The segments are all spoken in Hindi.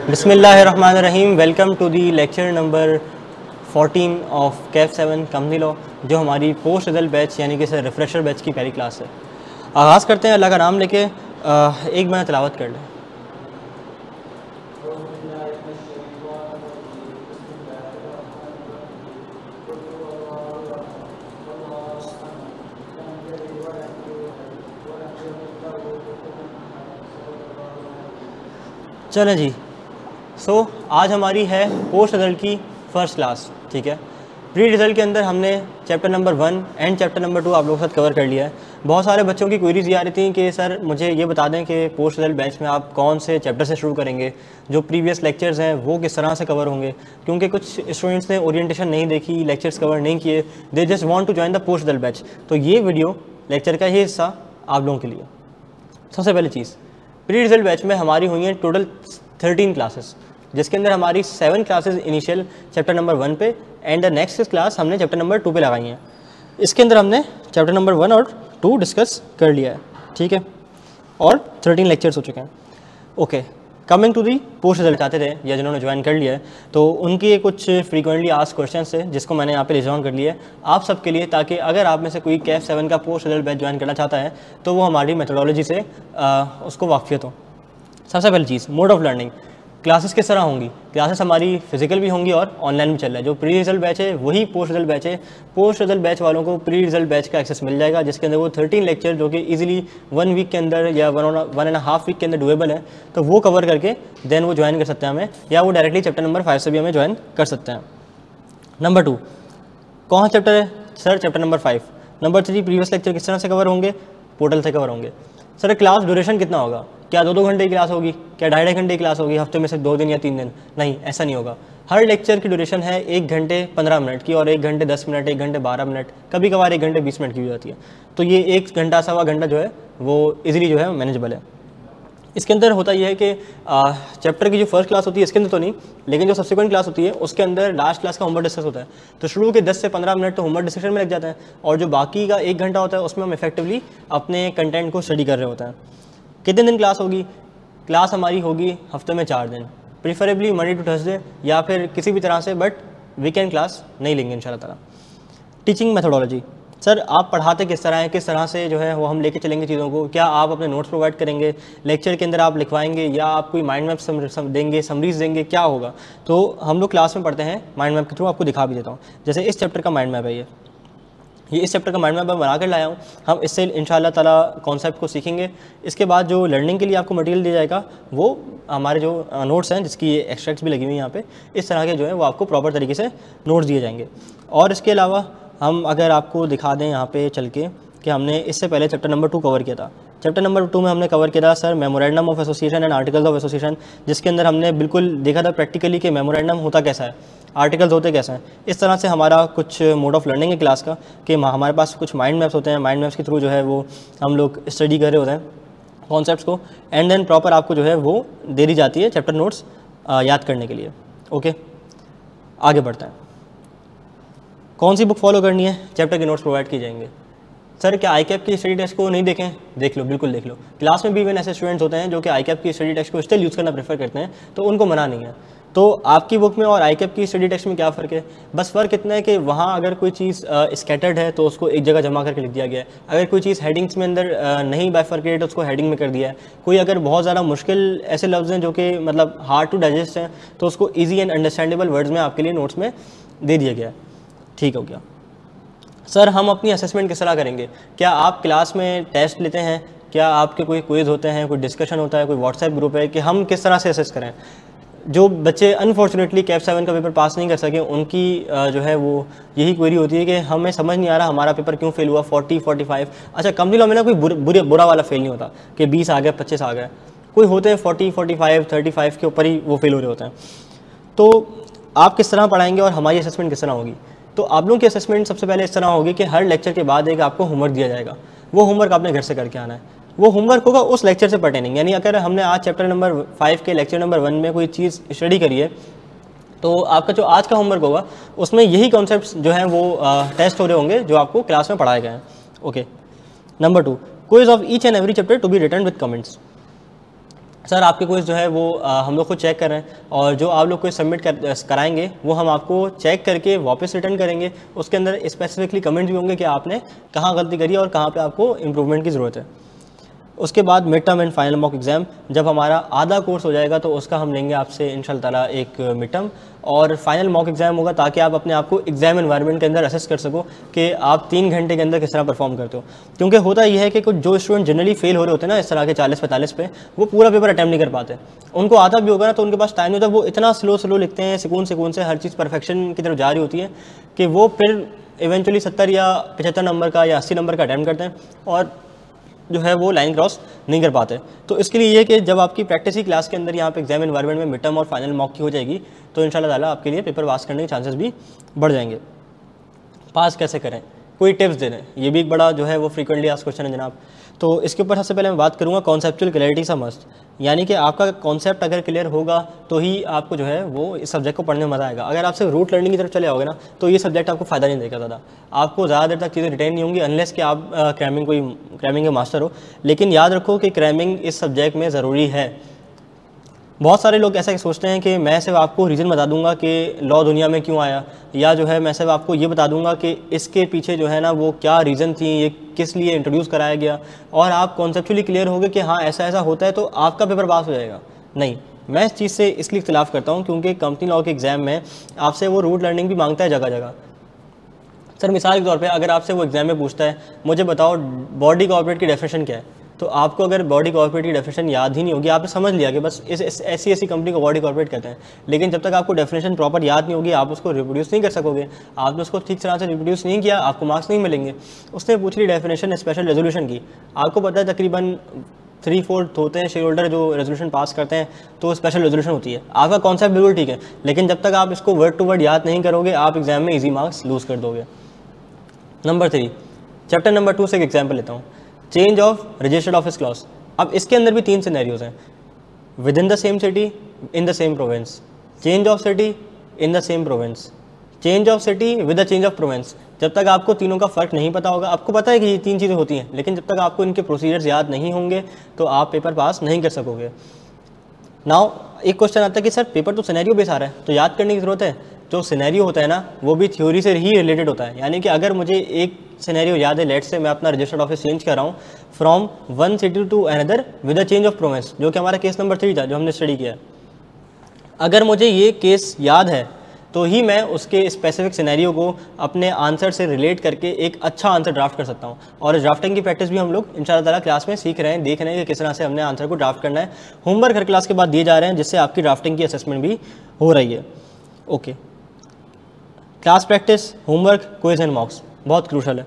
बिस्मिल्लाहिर्रहमानिर्रहीम। Welcome to the lecture number 14 of CAF 7 company law, जो हमारी पोस्ट रिजल्ट बैच यानी कि सर रिफ्रेशर बैच की पहली क्लास है। आगाज़ करते हैं अल्लाह का नाम लेके। एक बार तिलावत कर लें। चलें जी। आज हमारी है पोस्ट रिज़ल्ट की फ़र्स्ट क्लास, ठीक है। प्री रिज़ल्ट के अंदर हमने chapter number 1 and chapter number 2 आप लोगों के साथ कवर कर लिया है। बहुत सारे बच्चों की क्वेरीज ये आ रही थी कि सर मुझे ये बता दें कि पोस्ट रिज़ल्ट बैच में आप कौन से चैप्टर से शुरू करेंगे, जो प्रीवियस लेक्चर्स हैं वो किस तरह से कवर होंगे, क्योंकि कुछ स्टूडेंट्स ने ओरिएंटेशन नहीं देखी, लेक्चर्स कवर नहीं किए, they just want to join the post result batch. तो ये वीडियो लेक्चर का ही हिस्सा आप लोगों के लिए। सबसे पहली चीज़, प्री रिज़ल्ट बैच में हमारी हुई हैं टोटल 13 क्लासेस, जिसके अंदर हमारी 7 क्लासेस इनिशियल चैप्टर नंबर 1 पे एंड द नेक्स्ट क्लास हमने चैप्टर नंबर 2 पे लगाई हैं। इसके अंदर हमने चैप्टर नंबर 1 और 2 डिस्कस कर लिया है, ठीक है, और 13 लेक्चर्स हो चुके हैं। Okay, coming to the post result आते थे या जिन्होंने ज्वाइन कर लिया है, तो उनके कुछ फ्रीक्वेंटली आस्क्ड क्वेश्चंस थे जिसको मैंने यहाँ पे लिस्ट डाउन कर लिया है आप सबके लिए, ताकि अगर आप में से कोई कैफ 7 का पोस्ट रिजल्ट बैच ज्वाइन करना चाहता है तो वो हमारी मेथोडोलॉजी से उसको वाकफियत हो। सबसे पहली चीज़, मोड ऑफ लर्निंग। क्लासेस किस तरह होंगी? क्लासेस हमारी फिजिकल भी होंगी और ऑनलाइन भी चल रहा है। जो प्री रिजल्ट बैच है वही पोस्ट रिजल्ट बैच है। पोस्ट रिजल्ट बैच वालों को प्री रिजल्ट बैच का एक्सेस मिल जाएगा, जिसके अंदर वो 13 लेक्चर जो कि इजीली 1 वीक के अंदर या 1.5 वीक के अंदर डुएबल है, तो वो कवर करके देन वो ज्वाइन कर सकते हैं हमें, या वो डायरेक्टली चैप्टर नंबर 5 से भी हमें ज्वाइन कर सकते हैं। नंबर 2, कौन सा चैप्टर है? Sir chapter number 5। Number 3, previous lecture किस तरह से कवर होंगे? पोर्टल से कवर होंगे। सर क्लास ड्यूरेशन कितना होगा? क्या 2-2 घंटे की क्लास होगी? क्या 2.5 घंटे की क्लास होगी? हफ्ते में से 2 दिन या 3 दिन? नहीं, ऐसा नहीं होगा। हर लेक्चर की ड्यूरेशन है 1 घंटे 15 मिनट की, और 1 घंटे 10 मिनट, 1 घंटे 12 मिनट, कभी कभार 1 घंटे 20 मिनट की भी जाती है। तो ये 1 घंटा सवा घंटा जो है वो इजीली जो है मैनेजेबल है। इसके अंदर होता यह है कि चैप्टर की जो फर्स्ट क्लास होती है इसके अंदर तो नहीं, लेकिन जो सब्सिक्वेंट क्लास होती है उसके अंदर लास्ट क्लास का होमवर्क डिस्कस होता है। तो शुरू के 10 से 15 मिनट तो होमवर्क डिस्कशन में लग जाता है, और जो बाकी का 1 घंटा होता है उसमें हम इफेक्टिवली अपने कंटेंट को स्टडी कर रहे होते हैं। कितने दिन क्लास होगी? क्लास हमारी होगी हफ्ते में 4 दिन, प्रीफरेबली मंडे टू थर्सडे, या फिर किसी भी तरह से, बट वीकेंड क्लास नहीं लेंगे इंशाल्लाह ताला। टीचिंग मेथोडोलॉजी, सर आप पढ़ाते किस तरह है, किस तरह से जो है वो हम लेके चलेंगे चीज़ों को? क्या आप अपने नोट्स प्रोवाइड करेंगे, लेक्चर के अंदर आप लिखवाएंगे, या आप कोई माइंड मैप देंगे, समरीज देंगे, क्या होगा? तो हम लोग क्लास में पढ़ते हैं माइंड मैप के थ्रू, आपको दिखा भी देता हूँ। जैसे इस चैप्टर का माइंड मैप है, ये इस चैप्टर का माइंड मैप मैं बना कर लाया हूँ। हम इससे इंशाल्लाह ताला कॉन्सेप्ट को सीखेंगे। इसके बाद जो लर्निंग के लिए आपको मटेरियल दिया जाएगा वो हमारे जो नोट्स हैं, जिसकी एक्सट्रैक्ट्स भी लगी हुई हैं यहाँ पे, इस तरह के जो है वो आपको प्रॉपर तरीके से नोट्स दिए जाएंगे। और इसके अलावा हम अगर आपको दिखा दें यहाँ पे चल के कि हमने इससे पहले चैप्टर नंबर 2 कवर किया था। चैप्टर नंबर 2 में हमने कवर किया था sir memorandum of association and articles of association, जिसके अंदर हमने बिल्कुल देखा था प्रैक्टिकली कि मेमोरेंडम होता कैसा है, आर्टिकल्स होते कैसे हैं। इस तरह से हमारा कुछ मोड ऑफ लर्निंग है क्लास का, कि हमारे पास कुछ माइंड मैप्स होते हैं, माइंड मैप्स के थ्रू जो है वो हम लोग स्टडी कर रहे होते हैं कॉन्सेप्ट्स को, एंड देन प्रॉपर आपको जो है वो दे दी जाती है चैप्टर नोट्स याद करने के लिए। ओके, आगे बढ़ते हैं। कौन सी बुक फॉलो करनी है? चैप्टर के नोट्स प्रोवाइड किए जाएंगे। सर क्या आईकैप की स्टडी टेक्स्ट को नहीं देखें? देख लो, बिल्कुल देख लो। क्लास में भी इवन ऐसे स्टूडेंट्स होते हैं जो कि आईकैप की स्टडी टेक्स्ट को स्टिल यूज़ करना प्रेफर करते हैं, तो उनको मना नहीं है। तो आपकी बुक में और आईकैप की स्टडी टेक्स्ट में क्या फ़र्क है? बस फ़र्क इतना है कि वहाँ अगर कोई चीज़ स्कैटर्ड है तो उसको एक जगह जमा करके लिख दिया गया है। अगर कोई चीज़ हेडिंग्स में अंदर नहीं बाइफर्केटेड तो उसको हेडिंग में कर दिया है। कोई अगर बहुत ज़्यादा मुश्किल ऐसे लफ्ज़ हैं जो कि मतलब हार्ड टू डाइजेस्ट हैं, तो उसको ईजी एंड अंडरस्टैंडेबल वर्ड्स में आपके लिए नोट्स में दे दिया गया है। ठीक हो गया। सर हम अपनी असेसमेंट किस तरह करेंगे? क्या आप क्लास में टेस्ट लेते हैं? क्या आपके कोई क्विज़ होते हैं, कोई डिस्कशन होता है, कोई व्हाट्सएप ग्रुप है, कि हम किस तरह से असेस करें? जो बच्चे अनफॉर्चुनेटली कैफ 7 का पेपर पास नहीं कर सके, उनकी जो है वो यही क्वेरी होती है कि हमें समझ नहीं आ रहा हमारा पेपर क्यों फेल हुआ 40-45। अच्छा, कंपनी लॉ में ना कोई बुरा वाला फेल नहीं होता कि 20 आ गए 25 आ गए, कोई होते हैं 40-45 35 के ऊपर ही वो फेल हो रहे होते हैं। तो आप किस तरह पढ़ाएंगे और हमारी असेसमेंट किस तरह होगी? तो आप लोगों की असेसमेंट सबसे पहले इस तरह होगी कि हर लेक्चर के बाद एक आपको होमवर्क दिया जाएगा। वो होमवर्क आपने घर से करके आना है। वो होमवर्क होगा उस लेक्चर से पर्टेनिंग, यानी अगर हमने आज चैप्टर नंबर 5 के लेक्चर नंबर 1 में कोई चीज़ स्टडी करी है, तो आपका जो आज का होमवर्क होगा उसमें यही कॉन्सेप्ट्स जो हैं वो टेस्ट हो रहे होंगे जो आपको क्लास में पढ़ाए गए हैं। Okay. Number 2, quiz of each and every chapter to be written with comments. Sir आपके क्विज़ जो है वो हम लोग को चेक कर रहे हैं, और जो आप लोग क्विज़ सबमिट कराएंगे वो हम आपको चेक करके वापस रिटर्न करेंगे। उसके अंदर स्पेसिफिकली कमेंट भी होंगे कि आपने कहाँ गलती करी है और कहाँ पे आपको इम्प्रूवमेंट की ज़रूरत है। उसके बाद mid term and final mock exam, जब हमारा आधा कोर्स हो जाएगा तो उसका हम लेंगे आपसे इंशाल्लाह ताला एक मिड टर्म और फाइनल मॉक एग्ज़ाम होगा, ताकि आप अपने आप को एग्ज़ाम एनवायरनमेंट के अंदर असेस कर सको कि आप 3 घंटे के अंदर किस तरह परफॉर्म करते हो। क्योंकि होता यह है कि कुछ जो स्टूडेंट जनरली फेल हो रहे होते हैं ना इस तरह के 40-45 पे, वो पूरा पेपर अटैम्प्ट नहीं कर पाते। उनको आता भी होगा ना तो उनके पास टाइम नहीं होता, वो इतना स्लो लिखते हैं, सुकून से हर चीज़ परफेक्शन की तरफ जा रही होती है कि वो फिर इवेंचुअली 70 या 75 नंबर का या 80 नंबर का अटैम्प्ट करते हैं और जो है वो लाइन क्रॉस नहीं कर पाते। तो इसके लिए ये कि जब आपकी प्रैक्टिस की क्लास के अंदर यहाँ पे एग्जाम एनवायरनमेंट में मिड टर्म और फाइनल मॉक की हो जाएगी तो इंशाल्लाह ताला आपके लिए पेपर पास करने के चांसेस भी बढ़ जाएंगे। पास कैसे करें, कोई टिप्स दे रहे हैं, ये भी एक बड़ा जो है वो फ्रीक्वेंटली आस्क्ड क्वेश्चन है जनाब। तो इसके ऊपर सबसे पहले मैं बात करूँगा कॉन्सेप्चुअल क्लैरिटी सा मस्ट, यानी कि आपका कॉन्सेप्ट अगर क्लियर होगा तो ही आपको जो है वो इस सब्जेक्ट को पढ़ने में मज़ा आएगा। अगर आप सिर्फ रूट लर्निंग की तरफ चले आओगे ना तो ये सब्जेक्ट आपको फ़ायदा नहीं देगा ज़्यादा, आपको ज़्यादा देर तक चीज़ें रिटेन नहीं होंगी अनलेस कि आप क्रैमिंग के मास्टर हो। लेकिन याद रखो कि क्रैमिंग इस सब्जेक्ट में ज़रूरी है। बहुत सारे लोग ऐसा सोचते हैं कि मैं सिर्फ आपको रीज़न बता दूंगा कि लॉ दुनिया में क्यों आया, या जो है मैं सिर्फ आपको ये बता दूंगा कि इसके पीछे जो है ना वो क्या रीज़न थी, ये किस लिए इंट्रोड्यूस कराया गया, और आप कॉन्सेप्चुअली क्लियर होगे कि हाँ ऐसा होता है तो आपका पेपर पास हो जाएगा। नहीं, मैं इस चीज़ से इसलिए इख्तिलाफ़ करता हूँ क्योंकि कंपनी लॉ के एग्ज़ाम में आपसे वो रूट लर्निंग भी मांगता है जगह जगह। सर मिसाल के तौर पे अगर आपसे वो एग्ज़ाम में पूछता है मुझे बताओ बॉडी कॉर्पोरेट की डेफिनेशन क्या है, तो आपको अगर बॉडी कॉर्पोरेट की डेफिनेशन याद ही नहीं होगी, आपने समझ लिया कि बस इस ऐसी कंपनी को बॉडी कॉर्पोरेट कहते हैं, लेकिन जब तक आपको डेफिनेशन प्रॉपर याद नहीं होगी आप उसको रिप्रोड्यूस नहीं कर सकोगे। आपने उसको ठीक तरह से रिप्रोड्यूस नहीं किया, आपको मार्क्स नहीं मिलेंगे। उसने पूछ ली डेफिनेशन स्पेशल रेजोल्यूशन की, आपको पता है तकरीबन 3/4 होते हैं शेयर होल्डर जो रेजोल्यूशन पास करते हैं तो स्पेशल रेजोल्यूशन होती है। आपका कॉन्सेप्ट बिल्कुल ठीक है, लेकिन जब तक आप इसको वर्ड टू वर्ड याद नहीं करोगे आप एग्जाम में ईजी मार्क्स लूज़ कर दोगे। नंबर 3, चैप्टर नंबर 2 से एक एग्जाम्पल लेता हूँ, change of registered office clause. अब इसके अंदर भी 3 सिनेरियोज हैं, with in the same city, in the same province, change of city in the same province, change of city with the change of province. जब तक आपको तीनों का फ़र्क नहीं पता होगा, आपको पता है कि ये 3 चीज़ें होती हैं, लेकिन जब तक आपको इनके प्रोसीजर्स याद नहीं होंगे तो आप पेपर पास नहीं कर सकोगे। नाउ एक क्वेश्चन आता है कि सर पेपर तो सिनेरियो बेस आ रहा है तो याद करने की ज़रूरत है। जो सिनेरियो होता है ना वो भी थ्योरी से ही रिलेटेड होता है, यानी कि अगर मुझे एक सिनेरियो याद है, लेट्स से मैं अपना रजिस्टर्ड ऑफिस चेंज कर रहा हूँ from one city to another with a change of province, जो कि हमारा केस नंबर 3 था जो हमने स्टडी किया। अगर मुझे ये केस याद है तो ही मैं उसके स्पेसिफिक सिनेरियो को अपने आंसर से रिलेट करके एक अच्छा आंसर ड्राफ्ट कर सकता हूँ। और इस ड्राफ्टिंग की प्रैक्टिस भी हम लोग इंशाल्लाह ताला क्लास में सीख रहे हैं, देख रहे हैं कि किस तरह से हमने आंसर को ड्राफ्ट करना है। होमवर्क हर क्लास के बाद दिए जा रहे हैं जिससे आपकी ड्राफ्टिंग की असेसमेंट भी हो रही है। Okay, class practice, homework, quiz and मॉक्स बहुत क्रूशल है।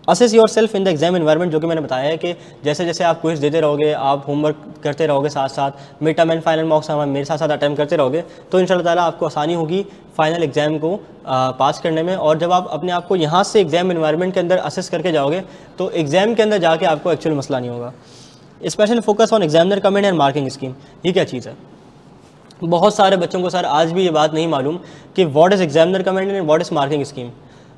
Assess your self in the exam environment, जो कि मैंने बताया है कि जैसे जैसे आप क्विज देते रहोगे, आप होमवर्क करते रहोगे, साथ साथ मिड टर्म एंड फाइनल मॉक्स हम मेरे साथ अटैम्प्ट करते रहोगे, तो इंशाल्लाह ताला आपको आसानी होगी फाइनल एग्जाम को पास करने में। और जब आप अपने आप को यहाँ से एग्जाम एनवायरनमेंट के अंदर असेस करके जाओगे तो एग्जाम के अंदर जाके आपको एक्चुअल मसला नहीं होगा। Special focus on examiner comment and marking scheme, ये क्या चीज़ है? बहुत सारे बच्चों को सर आज भी ये बात नहीं मालूम कि what is examiner comment and what is marking scheme.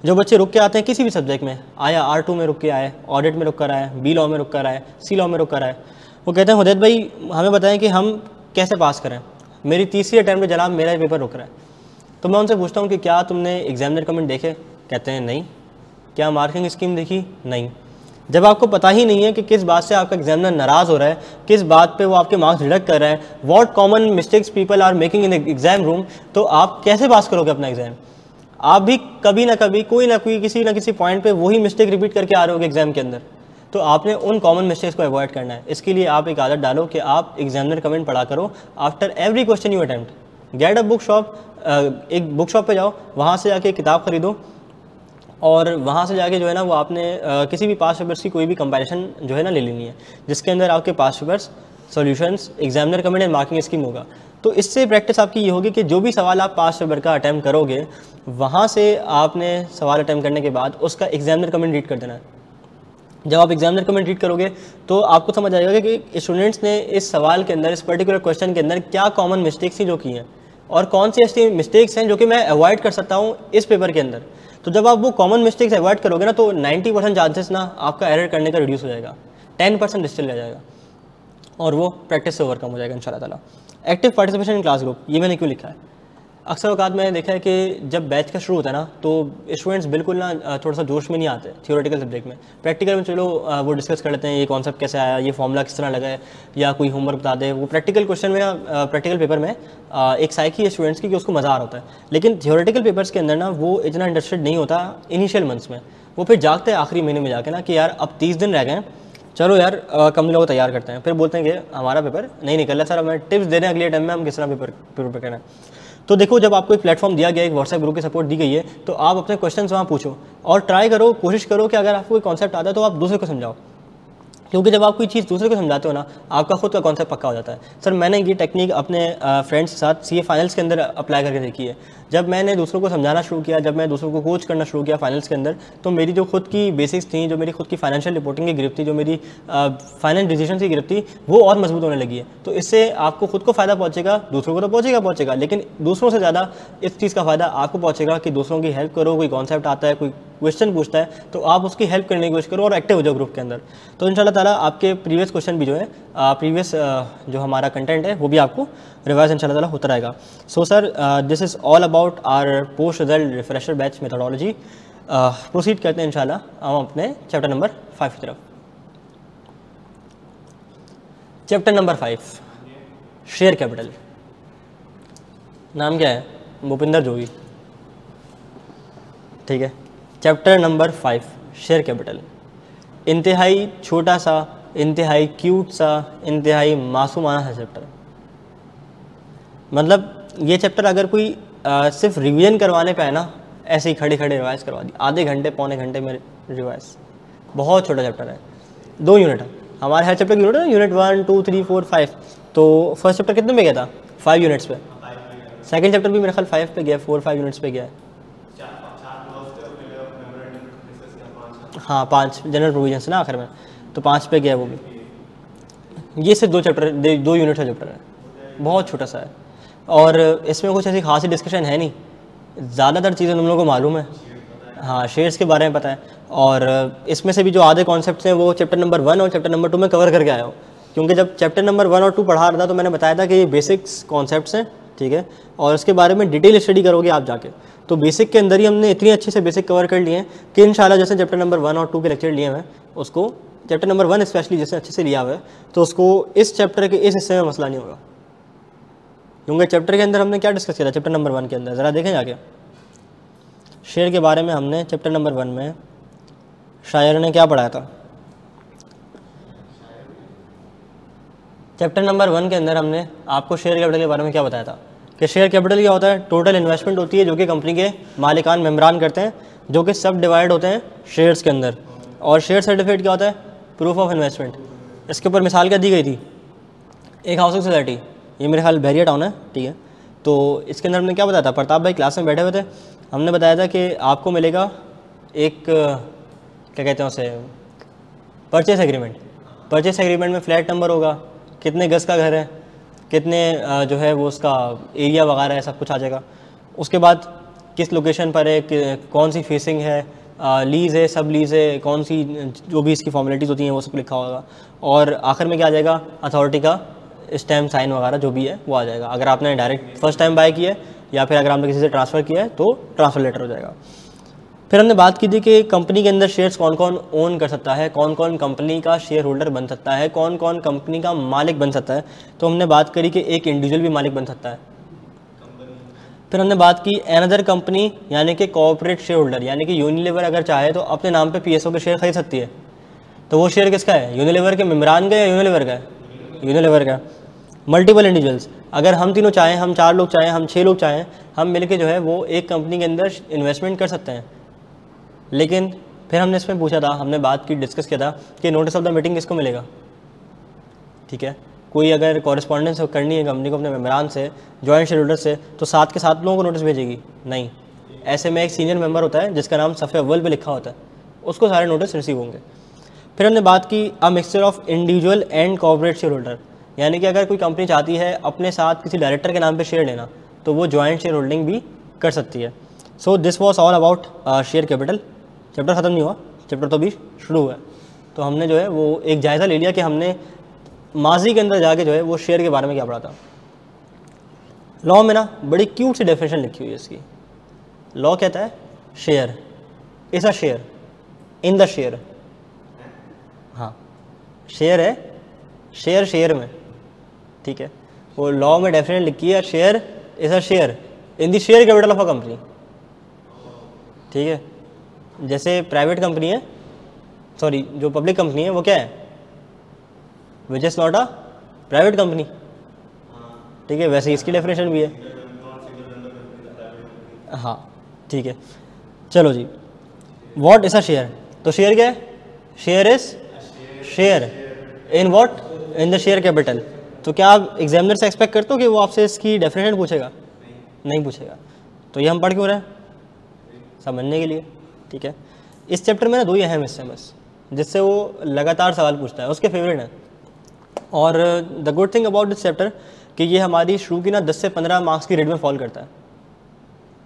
जो बच्चे रुक के आते हैं किसी भी सब्जेक्ट में, आया R2 में रुक के आए, ऑडिट में रुक कर आए, B लॉ में रुक कर आए, C लॉ में रुक कर आए, वो कहते हैं हुदैत भाई हमें बताएं कि हम कैसे पास करें, मेरी तीसरी अटैम्प्ट में जनाब मेरा पेपर रुक रहा है। तो मैं उनसे पूछता हूँ कि क्या तुमने एग्जामिनर कमेंट देखे? कहते हैं नहीं। क्या मार्किंग स्कीम देखी? नहीं। जब आपको पता ही नहीं है कि किस बात से आपका एग्जामिनर नाराज़ हो रहा है, किस बात पे वो आपके मार्क्स डिडक्ट कर रहा है, what common mistakes people are making in exam room, तो आप कैसे पास करोगे अपना एग्जाम? आप भी कभी ना कभी कोई ना कोई किसी ना किसी पॉइंट पे वही मिस्टेक रिपीट करके आ रहे होगे एग्जाम के अंदर। तो आपने उन कॉमन मिस्टेक्स को अवॉइड करना है। इसके लिए आप एक आदत डालो कि आप एग्जामिनर कमेंट पढ़ा करो after every question you attempt. Get a book shop, एक बुक शॉप पे जाओ, वहाँ से जाके किताब खरीदो और वहाँ से जाके जो है ना वो आपने किसी भी पास पेपर्स की कोई भी कंपैरिजन जो है ना ले लेनी है जिसके अंदर आपके पास papers, solutions, examiner comment and marking scheme होगा। तो इससे प्रैक्टिस आपकी ये होगी कि जो भी सवाल आप पास पेपर का अटैम्प्ट करोगे वहाँ से आपने सवाल अटैम्प्ट करने के बाद उसका एग्जामिनर कमेंट रीड कर देना है। जब आप एग्जामिनर कमेंट रीड करोगे तो आपको समझ आएगा कि स्टूडेंट्स ने इस सवाल के अंदर, इस पर्टिकुलर क्वेश्चन के अंदर क्या कॉमन मिस्टेक्स थी जो की हैं और कौन सी ऐसी मिस्टेक्स हैं जो कि मैं अवॉइड कर सकता हूँ इस पेपर के अंदर। तो जब आप वो कॉमन मिस्टेक्स अवॉइड करोगे ना तो 90% चांसेस ना आपका एरर करने का रिड्यूस हो जाएगा, 10% स्टिल रह जाएगा। और वो प्रैक्टिस से ओवरकम हो जाएगा इंशाल्लाह ताला। Active participation in class group, ये मैंने क्यों लिखा है? अक्सर औकात मैंने देखा है कि जब बैच का शुरू होता है ना तो स्टूडेंट्स बिल्कुल ना थोड़ा सा जोश में नहीं आते थियोरेटिकल सब्जेक्ट में। प्रैक्टिकल में चलो वो डिस्कस कर लेते हैं, ये कॉन्सेप्ट कैसे आया, ये फॉर्मूला किस तरह लगा है, या कोई होमवर्क बता दे। वो प्रैक्टिकल क्वेश्चन में प्रैक्टिकल पेपर में एक साइकी है स्टूडेंट्स की कि उसको मज़ा आ रहा होता है, लेकिन थियोरेटिकल पेपर्स के अंदर ना वो इतना इंटरेस्टेड नहीं होता इनिशियल मंथ्स में। वो फिर जागते हैं आखिरी महीने में जाके ना कि यार अब 30 दिन रह गए हैं, चलो यार कंपनी लोग तैयार करते हैं। फिर बोलते हैं कि हमारा पेपर नहीं निकल रहा सर, हमें टिप्स दे रहे हैं अगले टाइम में हम किस तरह पेपर करें। तो देखो, जब आपको एक प्लेटफॉर्म दिया गया, एक व्हाट्सएप ग्रुप की सपोर्ट दी गई है, तो आप अपने क्वेश्चंस वहाँ पूछो और ट्राई करो, कोशिश करो कि अगर आपको कोई कॉन्सेप्ट आता है तो आप दूसरे को समझाओ, क्योंकि जब आप कोई चीज़ दूसरे को समझाते हो ना, आपका खुद का कॉन्सेप्ट पक्का हो जाता है। सर मैंने ये टेक्निक अपने फ्रेंड्स के साथ सीए फाइनल्स के अंदर अप्लाई करके देखी है। जब मैंने दूसरों को समझाना शुरू किया, जब मैं दूसरों को कोच करना शुरू किया फाइनल्स के अंदर, तो मेरी जो खुद की बेसिक्स थी, जो मेरी खुद की फाइनेंशियल रिपोर्टिंग की ग्रिप थी, जो मेरी फाइनेंस डिसीजन की ग्रिप थी, वो और मजबूत होने लगी है। तो इससे आपको खुद को फ़ायदा पहुँचेगा, दूसरों को तो पहुँचेगा, लेकिन दूसरों से ज़्यादा इस चीज़ का फ़ायदा आपको पहुँचेगा कि दूसरों की हेल्प करो। कोई कॉन्सेप्ट आता है, कोई क्वेश्चन पूछता है, तो आप उसकी हेल्प करने की कोशिश करो और एक्टिव हो जाओ ग्रुप के अंदर। तो इंशाल्लाह ताला आपके प्रीवियस क्वेश्चन भी जो है, प्रीवियस जो हमारा कंटेंट है वो भी आपको रिवाइज इंशाल्लाह ताला होता रहेगा। So sir, this is all about our post result refresher batch methodology. Proceed करते हैं इंशाल्लाह हम अपने चैप्टर नंबर 5 की तरफ। Chapter number 5, share capital. नाम क्या है? भूपिंदर जोगी। ठीक है, चैप्टर नंबर 5, शेयर कैपिटल। इंतहाई छोटा सा, इंतहाई क्यूट सा, इंतहाई मासूमाना सा चैप्टर। मतलब ये चैप्टर अगर कोई सिर्फ रिवीजन करवाने पे है ना, ऐसे ही खड़े खड़े रिवाइज करवा दी, आधे घंटे पौने घंटे में रिवाइज। बहुत छोटा चैप्टर है, 2 यूनिट है हमारे हर चैप्टर की यूनिट है, यूनिट 1 2 3 4 5। तो फर्स्ट चैप्टर कितने में गया था? 5 यूनिट्स पे। सेकंड चैप्टर भी मेरे ख्याल 5 पे गया, 4-5 यूनिट्स पे गया है। हाँ 5 जनरल प्रोविजन से ना आखिर में, तो 5 पे गया वो भी। ये सिर्फ 2 चैप्टर 2 यूनिट का चैप्टर है, बहुत छोटा सा है, और इसमें कुछ ऐसी खासी डिस्कशन है नहीं। ज़्यादातर चीज़ें तुम लोगों को मालूम है, हाँ शेयर्स के बारे में पता है, और इसमें से भी जो आधे कॉन्सेप्ट्स हैं वो चैप्टर नंबर 1 और चैप्टर नंबर 2 में कवर करके आया हो। क्योंकि जब चैप्टर नंबर 1 और 2 पढ़ा रहा था तो मैंने बताया था कि ये बेसिक्स कॉन्सेप्ट्स हैं, ठीक है, और उसके बारे में डिटेल स्टडी करोगे आप जाके। तो बेसिक के अंदर ही हमने इतनी अच्छे से बेसिक कवर कर लिए हैं कि इंशाल्लाह जैसे चैप्टर नंबर 1 और 2 के लेक्चर लिए हुए हैं, उसको चैप्टर नंबर 1 स्पेशली जैसे अच्छे से लिया हुआ है, तो उसको इस चैप्टर के इस हिस्से में मसला नहीं होगा। क्योंकि चैप्टर के अंदर हमने क्या डिस्कस किया था चैप्टर नंबर 1 के अंदर, ज़रा देखें जाके। शेयर के बारे में हमने चैप्टर नंबर 1 में शायर ने क्या पढ़ाया था? चैप्टर नंबर 1 के अंदर हमने आपको शेयर कैपिटल के बारे में क्या बताया था कि शेयर कैपिटल क्या होता है? टोटल इन्वेस्टमेंट होती है जो कि कंपनी के मालिकान मेम्बरान करते हैं, जो कि सब डिवाइड होते हैं शेयर्स के अंदर। और शेयर सर्टिफिकेट क्या होता है? Proof of investment. इसके ऊपर मिसाल क्या दी गई थी? एक हाउसिंग सोसाइटी, ये मेरे ख्याल बैरिया टाउन है, ठीक है। तो इसके अंदर हमने क्या बताया था? प्रताप भाई क्लास में बैठे हुए थे, हमने बताया था कि आपको मिलेगा एक क्या कहते हैं उसे, परचेस एग्रीमेंट। परचेस एग्रीमेंट में फ्लैट नंबर होगा, कितने गज का घर है, कितने जो है वो उसका एरिया वगैरह है, सब कुछ आ जाएगा। उसके बाद किस लोकेशन पर है, कौन सी फेसिंग है, लीज़ है, सब लीज़ है, कौन सी जो भी इसकी फॉर्मेलिटीज़ होती हैं वो सब लिखा होगा। और आखिर में क्या आ जाएगा? अथॉरिटी का स्टैम्प साइन वगैरह जो भी है वो आ जाएगा। अगर आपने डायरेक्ट फर्स्ट टाइम बाय किया है या फिर अगर आपने किसी से ट्रांसफ़र किया है तो ट्रांसफ़र लेटर हो जाएगा। फिर हमने बात की थी कि कंपनी के अंदर शेयर्स कौन कौन ओन कर सकता है, कौन कौन कंपनी का शेयर होल्डर बन सकता है, कौन कौन कंपनी का मालिक बन सकता है। तो हमने बात करी कि एक इंडिविजुअल भी मालिक बन सकता है। फिर हमने बात की अनदर कंपनी यानी कि कॉर्पोरेट शेयर होल्डर, यानी कि यूनिलीवर अगर चाहे तो अपने नाम पे पीएसओ के शेयर खरीद सकती है। तो वो शेयर किसका है? यूनिलीवर के मेम्बरान का या यूनिलीवर का है? यूनिलीवर का। मल्टीपल इंडिविजुअल्स, अगर हम तीनों चाहें, हम 4 लोग चाहें, हम 6 लोग चाहें, हम मिलके जो है वो एक कंपनी के अंदर इन्वेस्टमेंट कर सकते हैं। लेकिन फिर हमने इसमें पूछा था, हमने बात की, डिस्कस किया था कि नोटिस ऑफ द मीटिंग किसको मिलेगा? ठीक है, कोई अगर कॉरेस्पॉन्डेंस करनी है कंपनी को अपने मेम्बरान से, जॉइंट शेयर होल्डर से, तो 7 के 7 लोगों को नोटिस भेजेगी? नहीं। ऐसे में एक सीनियर मेंबर होता है जिसका नाम सफ़े अव्वल पे लिखा होता है, उसको सारे नोटिस रिसीव होंगे। फिर हमने बात की a mixture of individual and corporate share holder, यानी कि अगर कोई कंपनी चाहती है अपने साथ किसी डायरेक्टर के नाम पे शेयर लेना तो वो जॉइंट शेयर होल्डिंग भी कर सकती है। So this was all about share capital. Chapter ख़त्म नहीं हुआ, चैप्टर तो अभी शुरू हुआ है। तो हमने जो है वो एक जायज़ा ले लिया कि हमने माजी के अंदर जाके जो है वो शेयर के बारे में क्या पढ़ा था। लॉ में ना बड़ी क्यूट सी डेफिनेशन लिखी हुई है इसकी। लॉ कहता है share is a share in the share. हाँ, शेयर है, शेयर शेयर में, ठीक है। वो लॉ में डेफिनेशन लिखी है, share is a share in the share capital of a company, ठीक है। जैसे प्राइवेट कंपनी है, सॉरी जो पब्लिक कंपनी है वो क्या है, which is not a private company, ठीक है। वैसे इसकी डेफिनेशन भी है। हाँ ठीक है, चलो जी। व्हाट इज अ शेयर, तो शेयर क्या है, share is share in what, in the share capital. तो क्या आप एग्जामिनर से एक्सपेक्ट करते हो कि वो आपसे इसकी डेफिनेशन पूछेगा? नहीं पूछेगा। तो ये हम पढ़ क्यों रहे हैं, समझने के लिए, ठीक है। इस चैप्टर में ना 2 ही अहम हिस्से हैं बस, जिससे वो लगातार सवाल पूछता है, उसके फेवरेट हैं। और the good thing about this chapter कि ये हमारी शुरू की ना 10 से 15 मार्क्स की ग्रेड में फॉल करता है,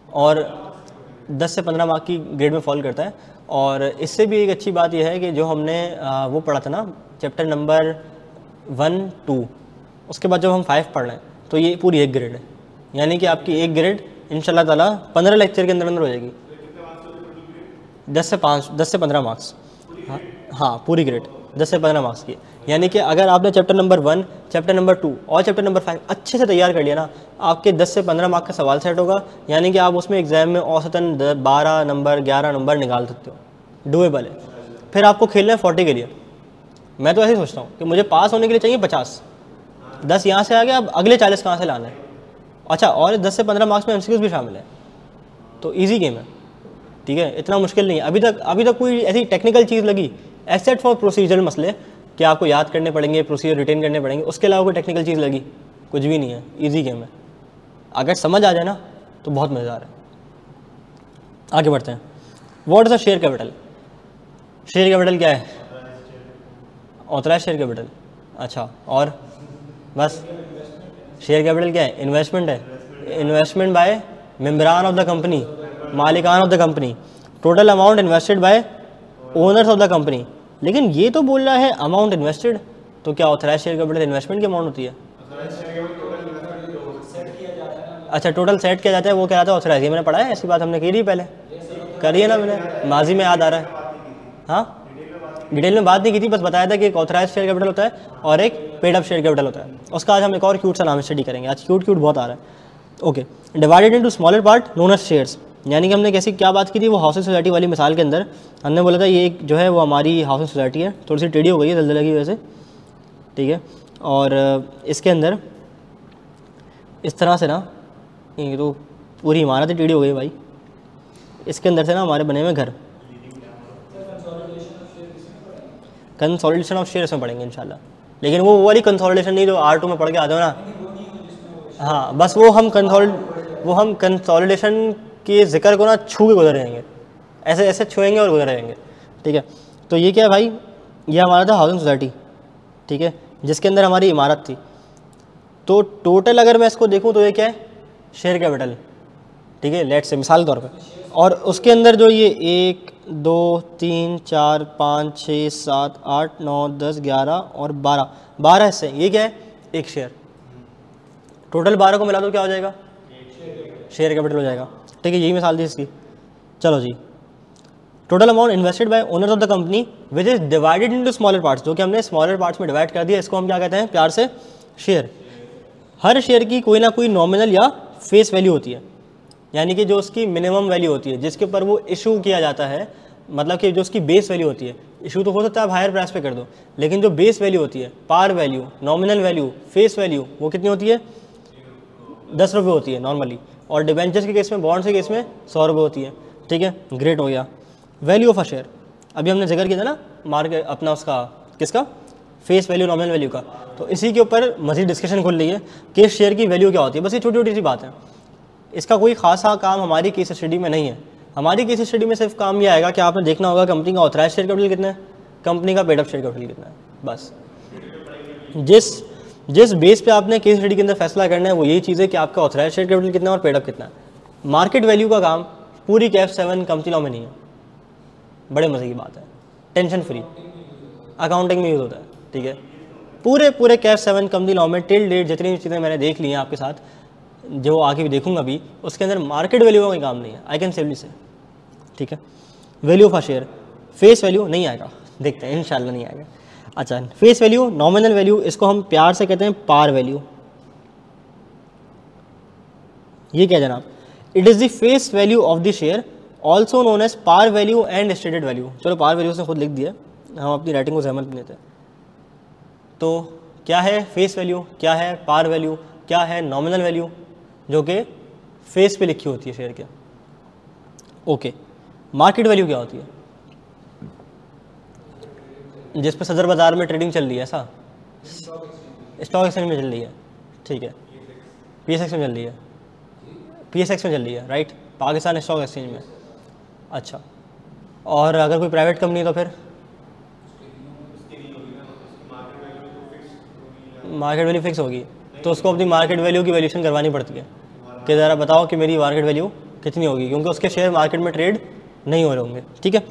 और 10 से 15 मार्क की ग्रेड में फॉल करता है। और इससे भी एक अच्छी बात यह है कि जो हमने वो पढ़ा था ना चैप्टर नंबर 1, 2, उसके बाद जब हम 5 पढ़ रहे हैं तो ये पूरी 1 ग्रेड है, यानी कि आपकी 1 ग्रेड इंशाल्लाह ताला 15 लेक्चर के अंदर अंदर हो जाएगी। 10 से 15 मार्क्स, हाँ पूरी ग्रेड 10 से 15 मार्क्स की। यानी कि अगर आपने चैप्टर नंबर 1, चैप्टर नंबर 2 और चैप्टर नंबर 5 अच्छे से तैयार कर लिया ना, आपके 10 से 15 मार्क्स का सवाल सेट होगा। यानी कि आप उसमें एग्जाम में औसतन 12 नंबर 11 नंबर निकाल सकते हो, डूएबल है। फिर आपको खेलना है 40 के लिए। मैं तो ऐसे ही सोचता हूँ कि मुझे पास होने के लिए चाहिए 50, 10 यहाँ से आ गया, अब अगले 40 कहाँ से लाना है। अच्छा, और 10 से 15 मार्क्स में MCQs भी शामिल है, तो ईजी गेम है, ठीक है, इतना मुश्किल नहीं है। अभी तक कोई ऐसी टेक्निकल चीज़ लगी एक्सेप्ट फॉर प्रोसीजरल मसले कि आपको याद करने पड़ेंगे, प्रोसीजर रिटेन करने पड़ेंगे, उसके अलावा कोई टेक्निकल चीज़ लगी कुछ भी नहीं है, ईजी गेम है। अगर समझ आ जाए ना तो बहुत मज़ेदार है। आगे बढ़ते हैं। What is a share capital, share capital क्या है, ऑथराइज्ड शेयर कैपिटल। अच्छा, और बस शेयर कैपिटल क्या है, इन्वेस्टमेंट है, इन्वेस्टमेंट बाय मेम्बरान ऑफ द कंपनी, मालिकान of the company, total amount invested by owners of the company. लेकिन ये तो बोल रहा है अमाउंट इन्वेस्टेड, तो क्या ऑथराइज्ड शेयर कैपिटल इन्वेस्टमेंट की अमाउंट होती है? अच्छा, टोटल सेट किया जाता है, वो क्या आता है ऑथराइज। ये मैंने पढ़ा है, ऐसी बात हमने की थी पहले, करी है ना मैंने, माजी में याद आ रहा है। हाँ, डिटेल में बात नहीं की थी, बस बताया था कि एक ऑथराइज्ड शेयर कैपिटल होता है और एक पेड अप शेयर कैपिटल होता है। उसका आज हम एक और क्यूट सा नाम स्टडी करेंगे। आज क्यूट बहुत आ रहा है। Okay, divided into smaller part known as shares. यानी कि हमने कैसी क्या बात की थी, वो हाउसिंग सोसाइटी वाली मिसाल के अंदर हमने बोला था ये एक जो है वो हमारी हाउसिंग सोसाइटी है, थोड़ी सी टेढ़ी हो गई है दलदला की वजह से, ठीक है। और इसके अंदर इस तरह से ना, ये तो पूरी इमारत ही टेढ़ी हो गई भाई। इसके अंदर से ना हमारे बने हुए घर, कंसोलिडेशन ऑफ शेयर्स में पढ़ेंगे इंशाल्लाह। लेकिन वो वाली कंसोलिडेशन नहीं जो R2 में पढ़ के आते हो ना, हाँ बस वो हम कंसोलिडेशन के जिक्र को ना छू के गुजर जाएंगे, ऐसे ऐसे छुएंगे और गुजर जाएंगे, ठीक है। तो ये क्या है भाई, ये हमारा था हाउसिंग सोसाइटी, ठीक है, जिसके अंदर हमारी इमारत थी। तो टोटल अगर मैं इसको देखूँ तो ये क्या है, शेयर कैपिटल, ठीक है, लेट से मिसाल के तौर पे। और उसके अंदर जो ये 1 2 3 4 5 6 7 8 9 10 11 और 12 हिस्से, ये क्या है, एक शेयर। टोटल 12 को मिला दो क्या हो जाएगा, शेयर कैपिटल हो जाएगा, ठीक है। यही मिसाल थी इसकी। चलो जी, total amount invested by owners of the company which is divided into smaller parts, जो कि हमने स्मॉलर पार्ट्स में डिवाइड कर दिया, इसको हम क्या कहते हैं प्यार से, शेयर। हर शेयर की कोई ना कोई नॉमिनल या फेस वैल्यू होती है, यानी कि जो उसकी मिनिमम वैल्यू होती है जिसके ऊपर वो इशू किया जाता है, मतलब कि जो उसकी बेस वैल्यू होती है, इशू तो हो सकता है आप हायर प्राइस पे कर दो, लेकिन जो बेस वैल्यू होती है, par value, nominal value, face value, वो कितनी होती है, 10 रुपये होती है नॉर्मली। और डिबेंचर्स के केस में, बॉन्ड्स के केस में 100 रुपये होती है, ठीक है। ग्रेट हो गया। वैल्यू ऑफ अ शेयर, अभी हमने जिक्र किया था ना मार्केट अपना उसका, किसका, फेस वैल्यू, नॉमिनल वैल्यू का। तो इसी के ऊपर मज़ीद डिस्कशन खुल रही है कि शेयर की वैल्यू क्या होती है। बस ये छोटी छोटी सी बात है, इसका कोई खासा काम हमारी केस स्टडी में नहीं है। हमारी केस स्टडी में सिर्फ काम ये आएगा कि आपने देखना होगा कंपनी का ऑथराइज्ड शेयर कैपिटल कितना है, कंपनी का पेड अप शेयर कैपिटल कितना है, बस। जिस बेस पे आपने केस स्टडी के अंदर फैसला करना है वो यही चीज़ है कि आपका ऑथराइज्ड शेयर कैपिटल कितना है और पेड अप कितना है। मार्केट वैल्यू का काम पूरी कैप 7 कंपनी लॉ में नहीं है, बड़े मज़े की बात है, टेंशन फ्री, अकाउंटिंग में यूज़ होता है, ठीक है। पूरे पूरे कैप 7 कंपनी लॉ में टिल डेट जितनी भी चीज़ें मैंने देख ली हैं आपके साथ, जो आगे भी देखूंगा अभी, उसके अंदर मार्केट वैल्यू का कोई काम नहीं है, आई कैन सेवली से। ठीक है, value of a share, face value नहीं आएगा, देखते हैं इंशाल्लाह नहीं आएगा। अच्छा, फेस वैल्यू, नॉमिनल वैल्यू, इसको हम प्यार से कहते हैं पार वैल्यू। ये क्या जनाब, it is the face value of the share also known as par value and stated value. चलो पार वैल्यू से खुद लिख दिया, हम अपनी राइटिंग को जहमत नहीं देते। तो क्या है फेस वैल्यू, क्या है पार वैल्यू, क्या है नॉमिनल वैल्यू, जो कि फेस पे लिखी होती है शेयर के। ओके, मार्केट वैल्यू क्या होती है, जिस पे सदर बाज़ार में ट्रेडिंग चल रही है, ऐसा स्टॉक एक्सचेंज में चल रही है। ठीक है, PSX में चल रही है, PSX में चल रही है, राइट, पाकिस्तान स्टॉक एक्सचेंज में। अच्छा, और अगर कोई प्राइवेट कंपनी है तो फिर मार्केट वैल्यू फिक्स होगी, तो उसको अपनी मार्केट वैल्यू की वैल्यूशन करवानी पड़ती है कि ज़रा बताओ कि मेरी मार्केट वैल्यू कितनी होगी, क्योंकि उसके शेयर मार्केट में ट्रेड नहीं हो रहे होंगे। ठीक है,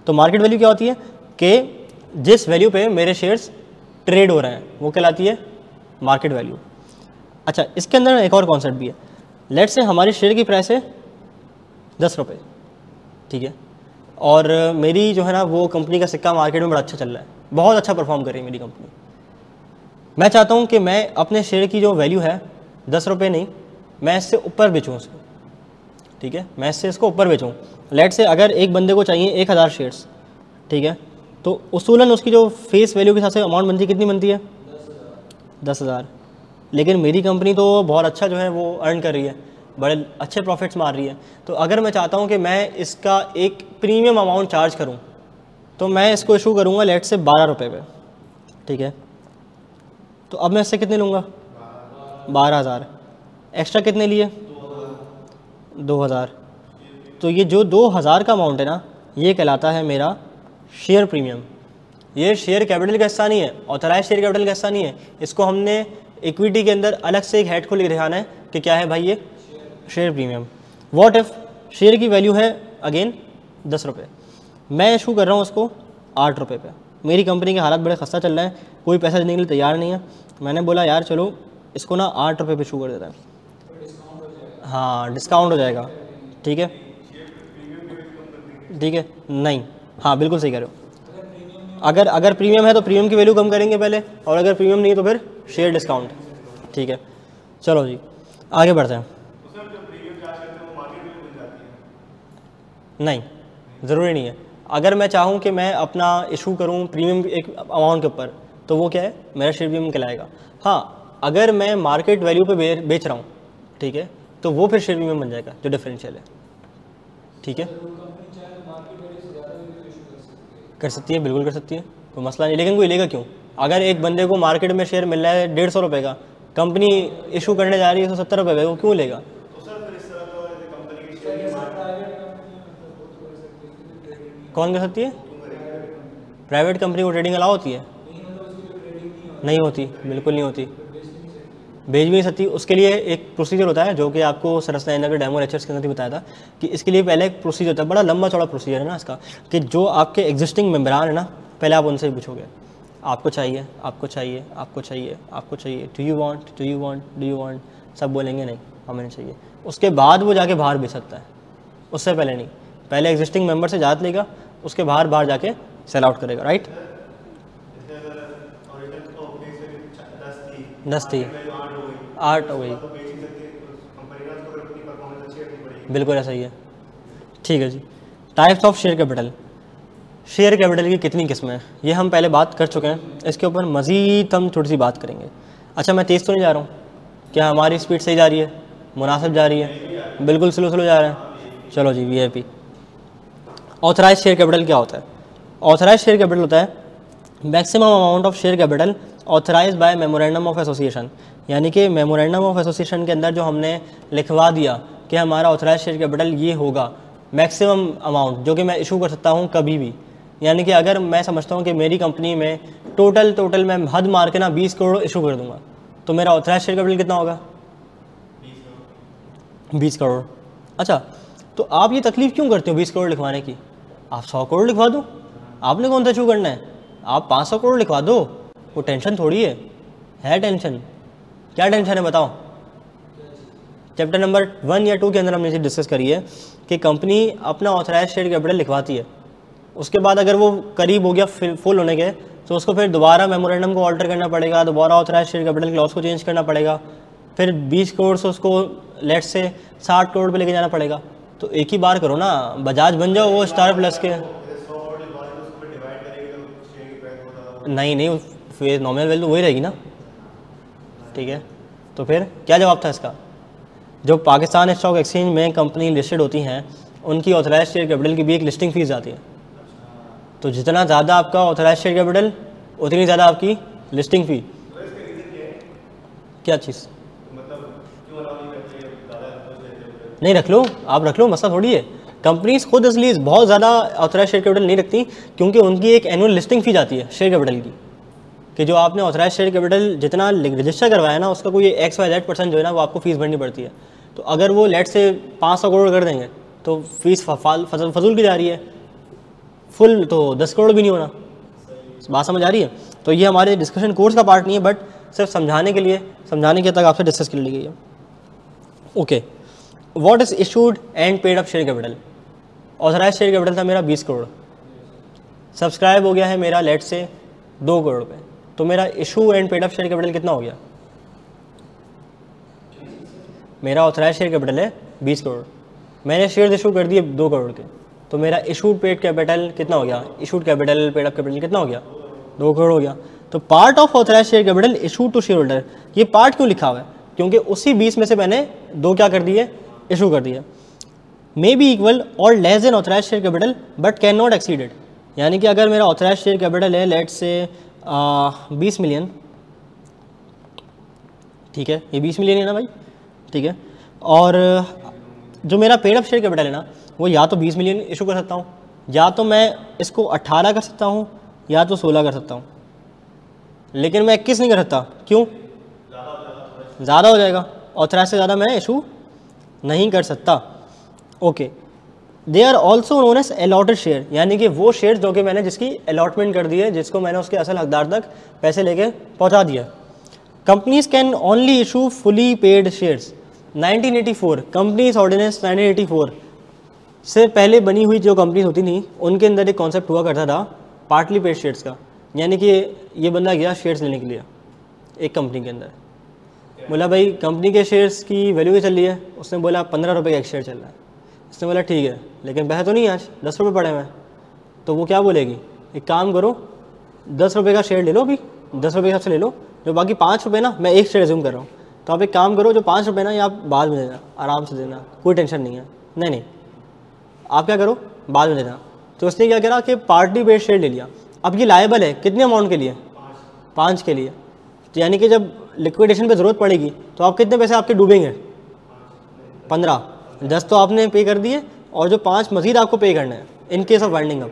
तो मार्केट वैल्यू क्या होती है कि जिस वैल्यू पे मेरे शेयर्स ट्रेड हो रहे हैं वो कहलाती है मार्केट वैल्यू। अच्छा, इसके अंदर एक और कॉन्सेप्ट भी है। लेट से हमारी शेयर की प्राइस है 10 रुपये, ठीक है, और मेरी जो है ना वो कंपनी का सिक्का मार्केट में बड़ा अच्छा चल रहा है, बहुत अच्छा परफॉर्म कर रही है मेरी कंपनी। मैं चाहता हूँ कि मैं अपने शेयर की जो वैल्यू है 10 रुपये नहीं, मैं इससे ऊपर बेचूँ उसको। ठीक है, मैं इससे इसको ऊपर बेचूँ। लेट से अगर एक बंदे को चाहिए 1000 शेयर्स, ठीक है, तो उसूलन उसकी जो फेस वैल्यू के हिसाब से अमाउंट बनती है, कितनी बनती है 10,000। लेकिन मेरी कंपनी तो बहुत अच्छा जो है वो अर्न कर रही है, बड़े अच्छे प्रॉफिट्स मार रही है। तो अगर मैं चाहता हूँ कि मैं इसका एक प्रीमियम अमाउंट चार्ज करूँ, तो मैं इसको इशू करूँगा लेट से 12 रुपये पे। ठीक है, तो अब मैं इससे कितने लूँगा 12,000, एक्स्ट्रा कितने लिए 2,000। तो ये जो 2,000 का अमाउंट है ना, ये कहलाता है मेरा शेयर प्रीमियम। ये शेयर कैपिटल का हिस्सा नहीं है, ऑथराइज शेयर कैपिटल का हिस्सा नहीं है। इसको हमने इक्विटी के अंदर अलग से एक हेड को लिख दिखाना है कि क्या है भाई, ये share premium. What if share की वैल्यू है अगेन 10 रुपये, मैं इशू कर रहा हूँ उसको 8 रुपये पे। मेरी कंपनी के हालात बड़े खस्ता चल रहे हैं, कोई पैसा देने के लिए तैयार नहीं है। मैंने बोला यार चलो इसको ना 8 रुपये पे इशू कर देता है। हाँ, डिस्काउंट हो जाएगा। ठीक है, ठीक है, नहीं, हाँ बिल्कुल सही कह रहे हो। अगर प्रीमियम है तो प्रीमियम की वैल्यू कम करेंगे पहले, और अगर प्रीमियम नहीं है तो फिर शेयर डिस्काउंट। ठीक है, चलो जी आगे बढ़ते हैं। नहीं, ज़रूरी नहीं है। अगर मैं चाहूँ कि मैं अपना इशू करूँ प्रीमियम एक अमाउंट के ऊपर, तो वो क्या है, मेरा शेयर प्रीमियम कहलाएगा। हाँ, अगर मैं मार्केट वैल्यू पे बेच रहा हूँ, ठीक है, तो वो फिर शेयर प्रीमियम बन जाएगा जो डिफरेंशियल है। ठीक है, कर सकती है, बिल्कुल कर सकती है, कोई मसला नहीं। लेकिन कोई लेगा क्यों? अगर एक बंदे को मार्केट में शेयर मिल रहा है 150 रुपये का, कंपनी इशू करने जा रही है 170 रुपये का, वो क्यों लेगा? कौन कर सकती है? प्राइवेट कंपनी को ट्रेडिंग अलाउ होती है? नहीं होती, बिल्कुल नहीं होती, भेज भी नहीं सकती। उसके लिए एक प्रोसीजर होता है जो कि आपको सरसनाइना के डेमो लेक्चर्स के अंदर भी बताया था कि इसके लिए पहले एक प्रोसीजर होता है, बड़ा लंबा चौड़ा प्रोसीजर है ना इसका, कि जो आपके एग्जिस्टिंग मेम्बरान है ना, पहले आप उनसे ही पूछोगे आपको चाहिए, आपको चाहिए, आपको चाहिए, आपको चाहिए, do you want, do you want, do you want. सब बोलेंगे नहीं, हमें नहीं चाहिए। उसके बाद वो जाके बाहर बेच सकता है, उससे पहले नहीं। पहले एग्जिस्टिंग मेंबर से इजाज़त लेगा, उसके बाहर जाके सेल आउट करेगा। राइट, 10 थी, 8 हो गई, बिल्कुल ऐसा ही है। ठीक है जी, types of share capital. Share capital की कितनी किस्में हैं ये हम पहले बात कर चुके हैं, इसके ऊपर मज़ीद हम थोड़ी सी बात करेंगे। अच्छा, मैं तेज़ तो नहीं जा रहा हूँ? क्या हमारी स्पीड सही जा रही है, मुनासिब जा रही है? बिल्कुल स्लो जा रहे हैं। चलो जी, VIP। ऑथराइज शेयर कैपिटल क्या होता है? ऑथराइज शेयर कैपिटल होता है maximum amount of share capital authorise by memorandum of association. यानी कि मेमोरेंडम ऑफ एसोसिएशन के अंदर जो हमने लिखवा दिया कि हमारा ऑथराइज शेयर कैपिटल ये होगा, मैक्सिमम अमाउंट जो कि मैं इशू कर सकता हूँ कभी भी। यानी कि अगर मैं समझता हूँ कि मेरी कंपनी में टोटल मैं हद मार के ना 20 करोड़ इशू कर दूंगा, तो मेरा ऑथराइज शेयर कैपिटल कितना होगा? 20 करोड़। अच्छा, तो आप ये तकलीफ़ क्यों करते हो 20 करोड़ लिखवाने की? आप 100 करोड़ लिखवा दो, आपने कौन सा इशू करना है? आप 500 करोड़ लिखवा दो, वो टेंशन थोड़ी है टेंशन। क्या टेंशन है बताओ? चैप्टर नंबर 1 या 2 के अंदर हमने ये डिस्कस करी है कि कंपनी अपना ऑथराइज शेयर कैपिटल लिखवाती है, उसके बाद अगर वो करीब हो गया फुल होने के तो उसको फिर दोबारा मेमोरेंडम को ऑल्टर करना पड़ेगा, दोबारा ऑथराइज शेयर कैपिटल क्लॉज को चेंज करना पड़ेगा, फिर 20 करोड़ से उसको लेट से 60 करोड़ पे लेके जाना पड़ेगा। तो एक ही बार करो ना, बजाज बन जाओ वो स्टार प्लस के। नहीं फिर नॉमिनल वैल्यू वही रहेगी ना, ठीक है। तो फिर क्या जवाब था इसका? जो पाकिस्तान स्टॉक एक्सचेंज में कंपनी लिस्टेड होती हैं उनकी ऑथराइज शेयर कैपिटल की भी एक लिस्टिंग फीस आती है। तो जितना ज़्यादा आपका ऑथराइज शेयर कैपिटल उतनी ज़्यादा आपकी लिस्टिंग फ़ी। क्या चीज़? नहीं रख लो, आप रख लो, मसला थोड़ी है। कंपनीज खुद इसलिए बहुत ज़्यादा ऑथराइज शेयर कैपिटल नहीं रखती क्योंकि उनकी एक एनुअल लिस्टिंग फ़ी जाती है शेयर कैपिटल की, कि जो आपने ऑथराइज शेयर कैपिटल जितना रजिस्टर करवाया ना उसका कोई XYZ% जो है ना वो आपको फ़ीस भरनी पड़ती है। तो अगर वो लेट से 500 करोड़ कर देंगे तो फीस फजूल की जा रही है, फुल तो 10 करोड़ भी नहीं होना। बात समझ आ रही है? तो ये हमारे डिस्कशन कोर्स का पार्ट नहीं है, बट सिर्फ समझाने के तक आपसे डिस्कस कर ली गई है। Okay, what is issued and paid up share capital? Authorise share capital था मेरा 20 करोड़, सब्सक्राइब हो गया है मेरा लेट से 2 करोड़ पे, तो मेरा issue and paid up share capital कितना हो गया? मेरा ऑथराइज शेयर कैपिटल है 20 करोड़, मैंने शेयर इशू कर दिए 2 करोड़ के, तो मेरा इशूड पेड कैपिटल कितना हो गया? Issued capital paid up capital कितना हो गया? 2 करोड़ हो गया। तो part of authorise share capital issued to share holder, ये पार्ट क्यों लिखा हुआ है? क्योंकि उसी 20 में से मैंने 2 क्या कर दिए? इशू कर दिया। मे बी इक्वल और less than authorise share capital but can not exceeded, यानी कि अगर मेरा ऑथराइज शेयर कैपिटल है लेट से 20 मिलियन, ठीक है, ये 20 मिलियन है ना भाई, ठीक है, और जो मेरा पेड अप शेयर कैपिटल है ना वो या तो 20 मिलियन इशू कर सकता हूँ, या तो मैं इसको 18 कर सकता हूँ, या तो 16 कर सकता हूँ, लेकिन मैं 21 नहीं कर सकता। क्यों? ज़्यादा हो जाएगा, ऑथराइज से ज़्यादा मैं इशू नहीं कर सकता। Okay, they are also known as allotted share, यानी कि वो शेयर जो कि मैंने जिसकी अलॉटमेंट कर दी है, जिसको मैंने उसके असल हकदार तक पैसे लेके पहुंचा दिया। Companies can only issue fully paid shares. 1984 companies ordinance 1984 से पहले बनी हुई जो कंपनीज होती थी उनके अंदर एक कॉन्सेप्ट हुआ करता था पार्टली पेड शेयर्स का, यानी कि ये बंदा गया शेयर्स लेने के लिए एक कंपनी के अंदर, बोला भाई कंपनी के शेयर्स की वैल्यू क्या चल रही है? उसने बोला 15 रुपये का एक शेयर चल रहा है। उसने बोला ठीक है, लेकिन पैसे तो नहीं आज 10 रुपये पड़े हुए हैं। तो वो क्या बोलेगी? एक काम करो 10 रुपये का शेयर ले लो, अभी 10 रुपये के हिसाब से ले लो, जो बाकी 5 रुपये ना, मैं एक शेयर रिज्यूम कर रहा हूँ, तो आप एक काम करो जो 5 रुपये ना ये आप बाद में देना, आराम से देना, कोई टेंशन नहीं है। नहीं आप क्या करो, बाद में देना। तो उसने क्या करा कि पार्टी पेड शेयर ले लिया। अब ये लायबल है कितने अमाउंट के लिए? 5 के लिए। तो यानी कि जब लिक्विडेशन पे ज़रूरत पड़ेगी तो आप कितने पैसे आपके डूबेंगे? 15। 10 तो आपने पे कर दिए और जो 5 मज़ीद आपको पे करना है इन केस ऑफ वाइंडिंग अप।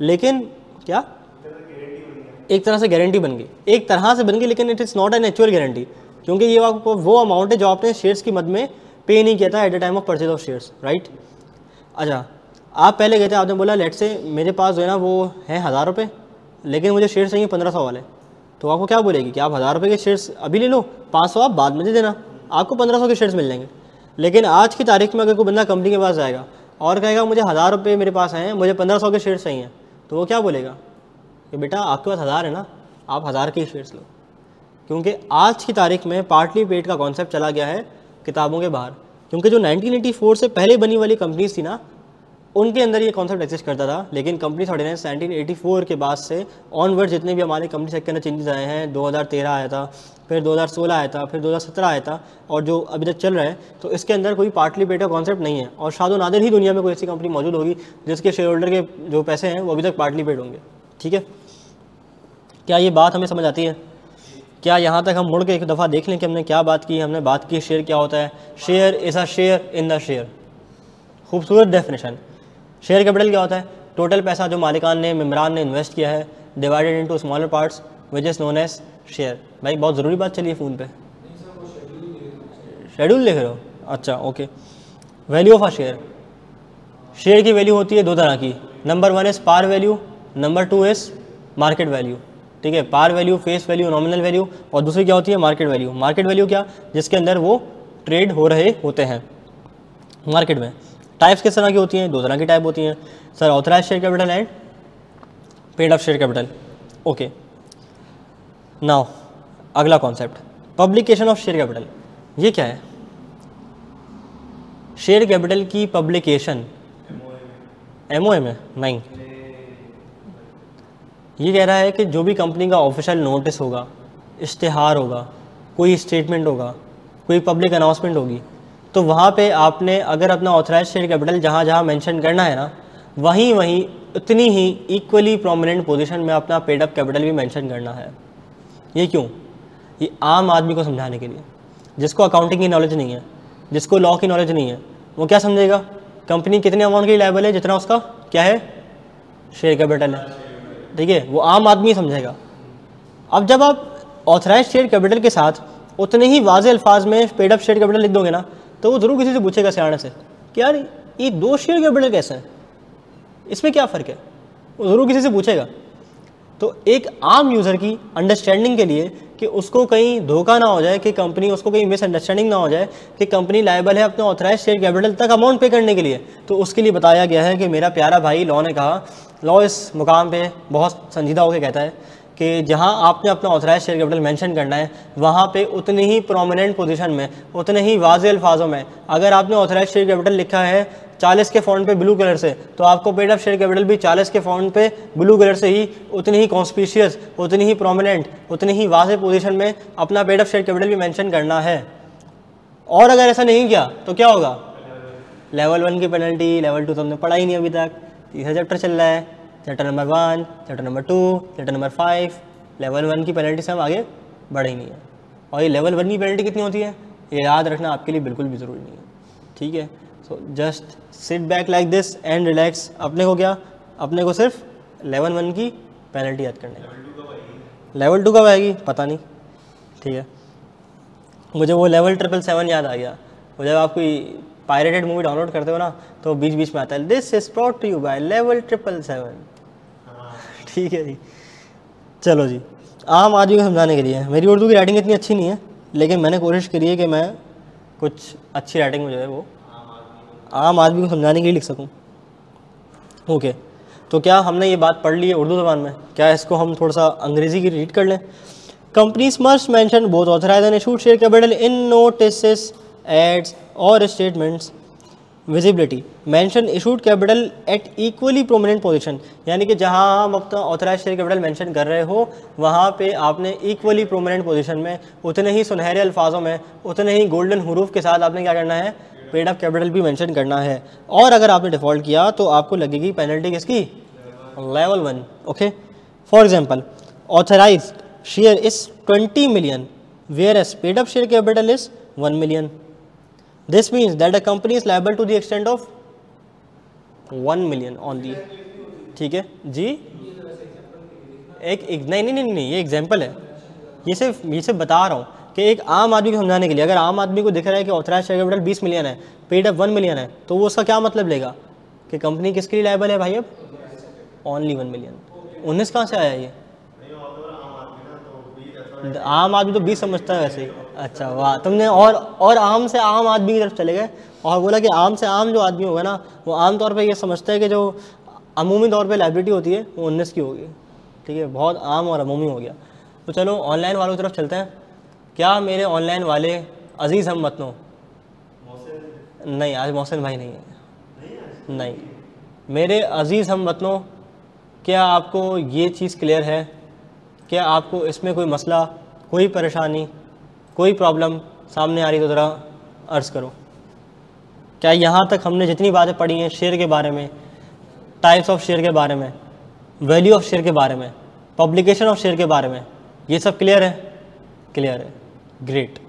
लेकिन क्या एक तरह से गारंटी बन गई, एक तरह से बन गई, लेकिन it is not an actual guarantee, क्योंकि ये आपको वो अमाउंट है जो आपने शेयर्स की मद में पे नहीं किया था at the time of purchase of shares, right. अच्छा, आप पहले गए थे, आपने बोला लेट से मेरे पास जो है ना वो है 1000 रुपये, लेकिन मुझे शेयर्स चाहिए 1500 वाले, तो आपको क्या बोलेगी कि आप 1000 रुपये के शेयर्स अभी ले लो, 500 आप बाद में दे देना, आपको 1500 के शेयर्स मिल जाएंगे। लेकिन आज की तारीख में अगर कोई बंदा कंपनी के पास जाएगा और कहेगा मुझे 1000 रुपये मेरे पास हैं, मुझे 1500 के शेयर्स चाहिए, तो वो क्या बोलेगा कि बेटा आपके पास 1000 है ना, आप 1000 के ही शेयर्स लो। क्योंकि आज की तारीख में पार्टली पेड का कॉन्सेप्ट चला गया है किताबों के बाहर, क्योंकि जो 1984 से पहले बनी वाली कंपनीज थी ना उनके अंदर ये कॉन्सेप्ट एग्जिस्ट करता था। लेकिन कंपनीज ऑर्डिनेंस 1984 के बाद से ऑनवर्ड जितने भी हमारे कंपनी सेक्टर में चेंजेस आए हैं, 2013 आया था, फिर 2016 आया था, फिर 2017 आया था, और जो अभी तक चल रहा है, तो इसके अंदर कोई पार्टली पेड का कॉन्सेप्ट नहीं है। और शायद नादिर ही दुनिया में कोई ऐसी कंपनी मौजूद होगी जिसके शेयर होल्डर के जो पैसे हैं वो अभी तक पार्टली पेड होंगे। ठीक है, क्या ये बात हमें समझ आती है? क्या यहाँ तक हम मुड़ के एक दफ़ा देख लें कि हमने क्या बात की? हमने बात की शेयर क्या होता है। Share is a share in the share, खूबसूरत डेफिनेशन। शेयर कैपिटल क्या होता है? टोटल पैसा जो मालिकान ने, मेम्बरान ने इन्वेस्ट किया है, divided into smaller parts which is known as share. भाई बहुत ज़रूरी बात चली है फ़ोन पे, शेड्यूल लिख रहे हो? अच्छा okay. Value of a share, share की वैल्यू होती है 2 तरह की, number 1 is par value, number 2 is market value. ठीक है, par value, face value, nominal value, और दूसरी क्या होती है मार्केट वैल्यू। मार्केट वैल्यू क्या, जिसके अंदर वो ट्रेड हो रहे होते हैं मार्केट में। टाइप्स किस तरह की होती हैं, दो तरह की टाइप होती हैं sir, authorise share capital and paid up share capital. Okay, now अगला concept, publication of share capital. ये क्या है, शेयर कैपिटल की पब्लिकेशन एमओए में नहीं, ये कह रहा है कि जो भी कंपनी का ऑफिशियल नोटिस होगा, इश्तिहार होगा, कोई स्टेटमेंट होगा, कोई पब्लिक अनाउंसमेंट होगी, तो वहाँ पे आपने अगर अपना ऑथराइज शेयर कैपिटल जहाँ जहाँ मेंशन करना है ना, वहीं वहीं उतनी ही इक्वली प्रोमिनेंट पोजीशन में अपना पेड अप कैपिटल भी मेंशन करना है। ये क्यों, ये आम आदमी को समझाने के लिए, जिसको अकाउंटिंग की नॉलेज नहीं है, जिसको लॉ की नॉलेज नहीं है, वो क्या समझेगा कंपनी कितने अमाउंट की लायबल है, जितना उसका क्या है शेयर कैपिटल है, ठीक है, वो आम आदमी समझेगा। अब जब आप ऑथराइज शेयर कैपिटल के साथ उतने ही वाज़ेह अल्फाज में पेड अप शेयर कैपिटल लिख दोगे ना, तो वो ज़रूर किसी से पूछेगा सियाने से कि यार ये दो शेयर कैपिटल कैसे हैं, इसमें क्या फ़र्क है, वो ज़रूर किसी से पूछेगा। तो एक आम यूज़र की अंडरस्टैंडिंग के लिए कि उसको कहीं धोखा ना हो जाए, कि कंपनी उसको कहीं मिसअंडरस्टैंडिंग ना हो जाए कि कंपनी लायबल है अपने ऑथराइज शेयर कैपिटल तक अमाउंट पे करने के लिए, तो उसके लिए बताया गया है कि मेरा प्यारा भाई लॉ ने कहा, लॉ इस मुकाम पे बहुत संजीदा होकर कहता है कि जहां आपने अपना ऑथराइज शेयर कैपिटल मेंशन करना है, वहां पे उतनी ही प्रोमिनेंट पोजीशन में, उतने ही वाज़ेह अल्फाजों में, अगर आपने ऑथराइज शेयर कैपिटल लिखा है 40 के फॉन्ट पे ब्लू कलर से, तो आपको पेड अप शेयर कैपिटल भी 40 के फॉन्ट पे ब्लू कलर से ही उतनी ही कॉन्स्पिशियस, उतनी ही प्रोमिनेंट, उतनी ही वाज़ेह पोजीशन में अपना पेड अप शेयर कैपिटल भी मेंशन करना है। और अगर ऐसा नहीं किया तो क्या होगा, लेवल 1 की पेनल्टी, लेवल 2 तो हमने पढ़ा ही नहीं अभी तक, तीसरा चैप्टर चल रहा है, chapter number 1, chapter number 2, chapter number 5, level 1 की पेनल्टी से हम आगे बढ़े ही नहीं है। और ये लेवल 1 की पेनल्टी कितनी होती है, ये याद रखना आपके लिए बिल्कुल भी ज़रूरी नहीं है, ठीक है। So just sit back like this and relax. अपने को क्या, अपने को सिर्फ लेवल 1 की पेनल्टी याद करनी है। लेवल 2 कब आएगी पता नहीं, ठीक है। मुझे वो लेवल 777 याद आ गया, वो जब आप कोई पायरेटेड मूवी डाउनलोड करते हो ना, तो बीच बीच में आता है this is brought to you by level 777, ठीक है जी। चलो जी, आम आदमी को समझाने के लिए, मेरी उर्दू की राइटिंग इतनी अच्छी नहीं है, लेकिन मैंने कोशिश करी है कि मैं कुछ अच्छी राइटिंग में जो है वो आम आदमी को समझाने के लिए लिख सकूं। ओके, तो क्या हमने ये बात पढ़ ली है उर्दू ज़बान में, क्या इसको हम थोड़ा सा अंग्रेज़ी की रीड कर लें। Companies must mention both authorised and issued share capital in notices, ads और statements. Visibility, mention issued capital at equally prominent position, यानी कि जहां हम अपना ऑथराइज शेयर कैपिटल मेंशन कर रहे हो, वहां पे आपने इक्वली प्रोमिनेंट पोजीशन में, उतने ही सुनहरे अल्फाजों में, उतने ही गोल्डन हरूफ के साथ आपने क्या करना है, पेड अप कैपिटल भी मेंशन करना है। और अगर आपने डिफ़ॉल्ट किया तो आपको लगेगी पेनल्टी किसकी, level 1। Okay, for example authorised share is 20 million whereas paid up share capital is 1 million. This means that a company is liable to the extent of 1 million only. ठीक है जी, एक नहीं, ये एग्जांपल है, ये सिर्फ बता रहा हूँ कि एक आम आदमी को समझाने के लिए। अगर आम आदमी को दिख रहा है कि ऑथराइज शेयर कैपिटल 20 मिलियन है, पेड अप 1 मिलियन है, तो वो उसका क्या मतलब लेगा कि कंपनी किसके लिए लायबल है भाई, अब ओनली 1 मिलियन। 19 कहाँ से आया ये, आम आदमी तो 20 समझता है वैसे ही। अच्छा वाह, तुमने और आम से आम आदमी की तरफ चले गए और बोला कि आम से आम जो आदमी होगा ना, वो आम तौर पे ये समझता है कि जो अमूमी तौर पे लायबिलिटी होती है वो 19 की होगी, ठीक है, बहुत आम और अमूमी हो गया। तो चलो ऑनलाइन वालों की तरफ चलते हैं। क्या मेरे ऑनलाइन वाले अजीज़ हम वतनों, नहीं आज मोहसिन भाई नहीं है, नहीं, मेरे अजीज़ हम वतनों, क्या आपको ये चीज़ क्लियर है, क्या आपको इसमें कोई मसला, कोई परेशानी, कोई प्रॉब्लम सामने आ रही तो ज़रा अर्ज़ करो। क्या यहाँ तक हमने जितनी बातें पढ़ी हैं शेयर के बारे में, टाइप्स ऑफ शेयर के बारे में, वैल्यू ऑफ शेयर के बारे में, पब्लिकेशन ऑफ शेयर के बारे में, ये सब क्लियर है? क्लियर है, ग्रेट,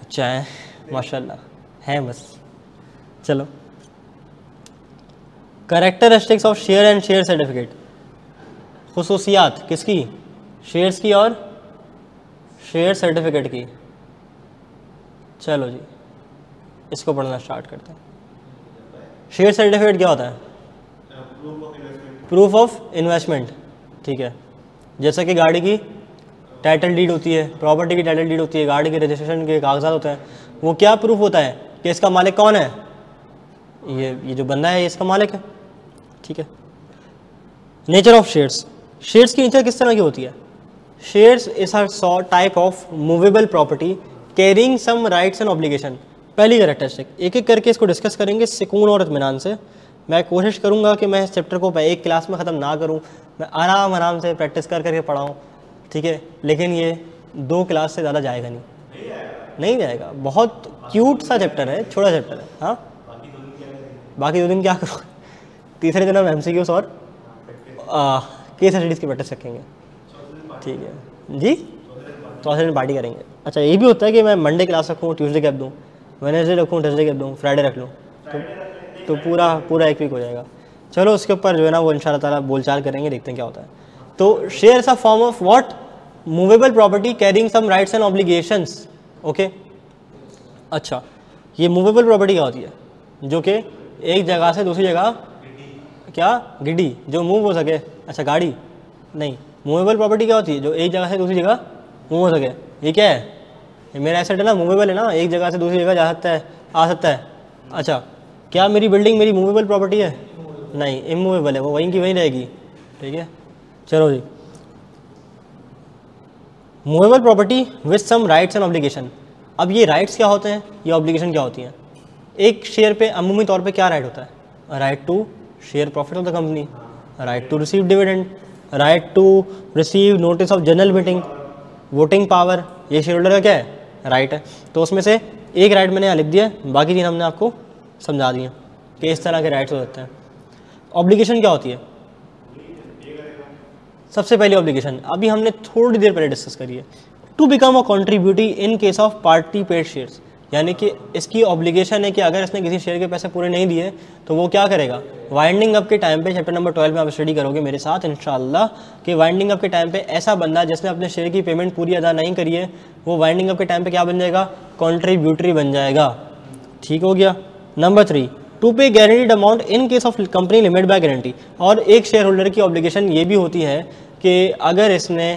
अच्छा है, माशाल्लाह हैं बस। चलो, characteristics of share and share certificate, खुसूसियात किसकी, शेयर्स की और शेयर सर्टिफिकेट की। चलो जी, इसको पढ़ना स्टार्ट करते हैं। शेयर सर्टिफिकेट क्या होता है? प्रूफ ऑफ इन्वेस्टमेंट, ठीक है, जैसा कि गाड़ी की टाइटल डीड होती है, प्रॉपर्टी की टाइटल डीड होती है, गाड़ी के रजिस्ट्रेशन के कागजात होते हैं, वो क्या प्रूफ होता है कि इसका मालिक कौन है, ये जो बंदा है ये इसका मालिक है। ठीक है। नेचर ऑफ शेयर्स, शेयर्स की नेचर किस तरह की होती है? Shares is a type of movable property carrying some rights and obligation. पहली कैरेक्टरिस्टिक, एक एक करके इसको डिस्कस करेंगे सुकून और इत्मीनान से। मैं कोशिश करूंगा कि मैं इस चैप्टर को एक क्लास में ख़त्म ना करूं, मैं आराम आराम से प्रैक्टिस कर करके पढ़ाऊं, ठीक है। लेकिन ये 2 क्लास से ज़्यादा जाएगा नहीं जाएगा। बहुत क्यूट सा चैप्टर है, छोटा चैप्टर है। हाँ, बाकी 2 दिन क्या करो, तीसरे दिन हम MCQs और केस स्टडीज़ की प्रैक्टिस रखेंगे। ठीक है जी, चौथे दिन पार्टी करेंगे। अच्छा, ये भी होता है कि मैं मंडे क्लास रखूँ, ट्यूसडे गैप दूँ, वेडनेसडे रखूँ, थर्सडे गैप दूँ, फ्राइडे रख लूँ, तो पूरा एक वीक हो जाएगा। चलो उसके ऊपर जो है ना वो इंशाल्लाह ताला बोलचाल करेंगे, देखते हैं क्या होता है। तो shares a form of what? Movable property carrying some rights and obligations. Okay, अच्छा, ये मूवेबल प्रॉपर्टी क्या होती है? जो कि एक जगह से दूसरी जगह, क्या गिडी, जो मूव हो सके। अच्छा, गाड़ी नहीं। मूवेबल प्रॉपर्टी क्या होती है? जो एक जगह से दूसरी जगह मूव हो सके। ये क्या है? ये मेरा एसेट है ना, मूवेबल है ना, एक जगह से दूसरी जगह जा सकता है, आ सकता है। अच्छा, क्या मेरी बिल्डिंग मेरी मूवेबल प्रॉपर्टी है? नहीं, इमूवेबल है, वो वहीं की वहीं रहेगी। ठीक है, चलो जी। Movable property with some rights and obligation. अब ये राइट्स क्या होते हैं, ये ऑब्लिगेशन क्या होती हैं? एक शेयर पे अमूमी तौर पे क्या राइट होता है? Right to share profit of the company, right to receive dividend, right to receive notice of general meeting, voting power. ये शेयर होल्डर का क्या है? राइट है। तो उसमें से एक राइट मैंने यहाँ लिख दिया, बाकी 3 हमने आपको समझा दिए कि इस तरह के राइट्स हो सकते हैं। ऑब्लिगेशन क्या होती है? सबसे पहले ऑब्लिगेशन अभी हमने थोड़ी देर पहले डिस्कस करी है, to become a contributory in case of partly paid shares. यानी कि इसकी ऑब्लिगेशन है कि अगर इसने किसी शेयर के पैसे पूरे नहीं दिए तो वो क्या करेगा? वाइंडिंग अप के टाइम पे, चैप्टर नंबर 12 में आप स्टडी करोगे मेरे साथ इंशाल्लाह, कि वाइंडिंग अप के टाइम पे ऐसा बंदा जिसने अपने शेयर की पेमेंट पूरी अदा नहीं करी है, वो वाइंडिंग अप के टाइम पे क्या बन जाएगा? कॉन्ट्रीब्यूटरी बन जाएगा। ठीक हो गया। नंबर 3, टू पे guaranteed amount in case of company limit by guarantee. और एक शेयर होल्डर की ऑब्लिगेशन ये भी होती है कि अगर इसने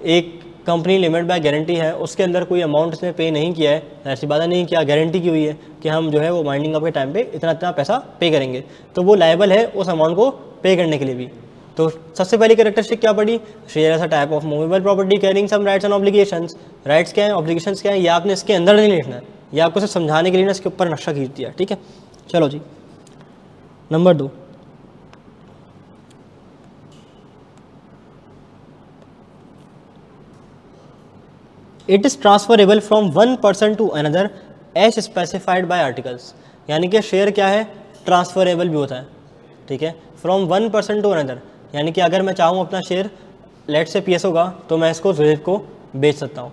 एक कंपनी लिमिट बाय गारंटी है, उसके अंदर कोई अमाउंट इसने पे नहीं किया है, ऐसी बात नहीं किया, गारंटी की हुई है कि हम जो है वो वाइंडिंग अप के टाइम पे इतना इतना पैसा पे करेंगे, तो वो लायबल है उस अमाउंट को पे करने के लिए भी। तो सबसे पहली कैरेक्टरिस्टिक क्या पड़ी? Share as a type of movable property carrying some rights and obligations. Rights क्या है, ऑब्लिगेशंस क्या है, ये आपने इसके अंदर नहीं लिखना है, ये आपको सिर्फ समझाने के लिए ना इसके ऊपर नक्शा खींच दिया। ठीक है, चलो जी। Number 2, it is transferable from one person to another as specified by articles. यानी कि शेयर क्या है? ट्रांसफरेबल भी होता है। ठीक है, from one person to another, यानी कि अगर मैं चाहूँ अपना शेयर लेट से PSO का, तो मैं इसको जुहैब को बेच सकता हूँ,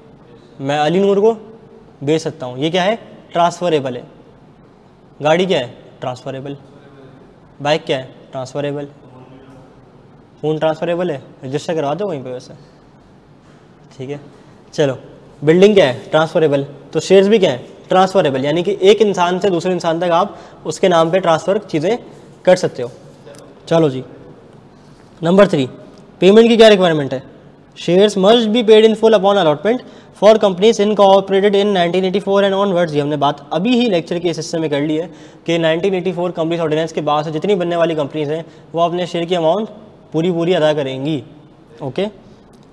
मैं अली नूर को बेच सकता हूँ। ये क्या है? ट्रांसफरेबल है। गाड़ी क्या है? ट्रांसफरेबल। बाइक क्या है? ट्रांसफरेबल। फ़ोन ट्रांसफरेबल है, रजिस्टर करवा दो वहीं पे वैसे। ठीक है, चलो। बिल्डिंग क्या है? ट्रांसफरेबल। तो शेयर्स भी क्या है? ट्रांसफरेबल, यानी कि एक इंसान से दूसरे इंसान तक आप उसके नाम पे ट्रांसफ़र चीज़ें कर सकते हो। चलो जी। नंबर 3, पेमेंट की क्या रिक्वायरमेंट है? Shares must be paid in full upon allotment for companies incorporated in 1984 and onwards. ये हमने बात अभी ही लेक्चर के इस हिस्से में कर ली है कि 1984 कंपनीज ऑर्डिनेंस के बाद से जितनी बनने वाली कंपनीज हैं वो अपने शेयर की अमाउंट पूरी अदा करेंगी। Okay.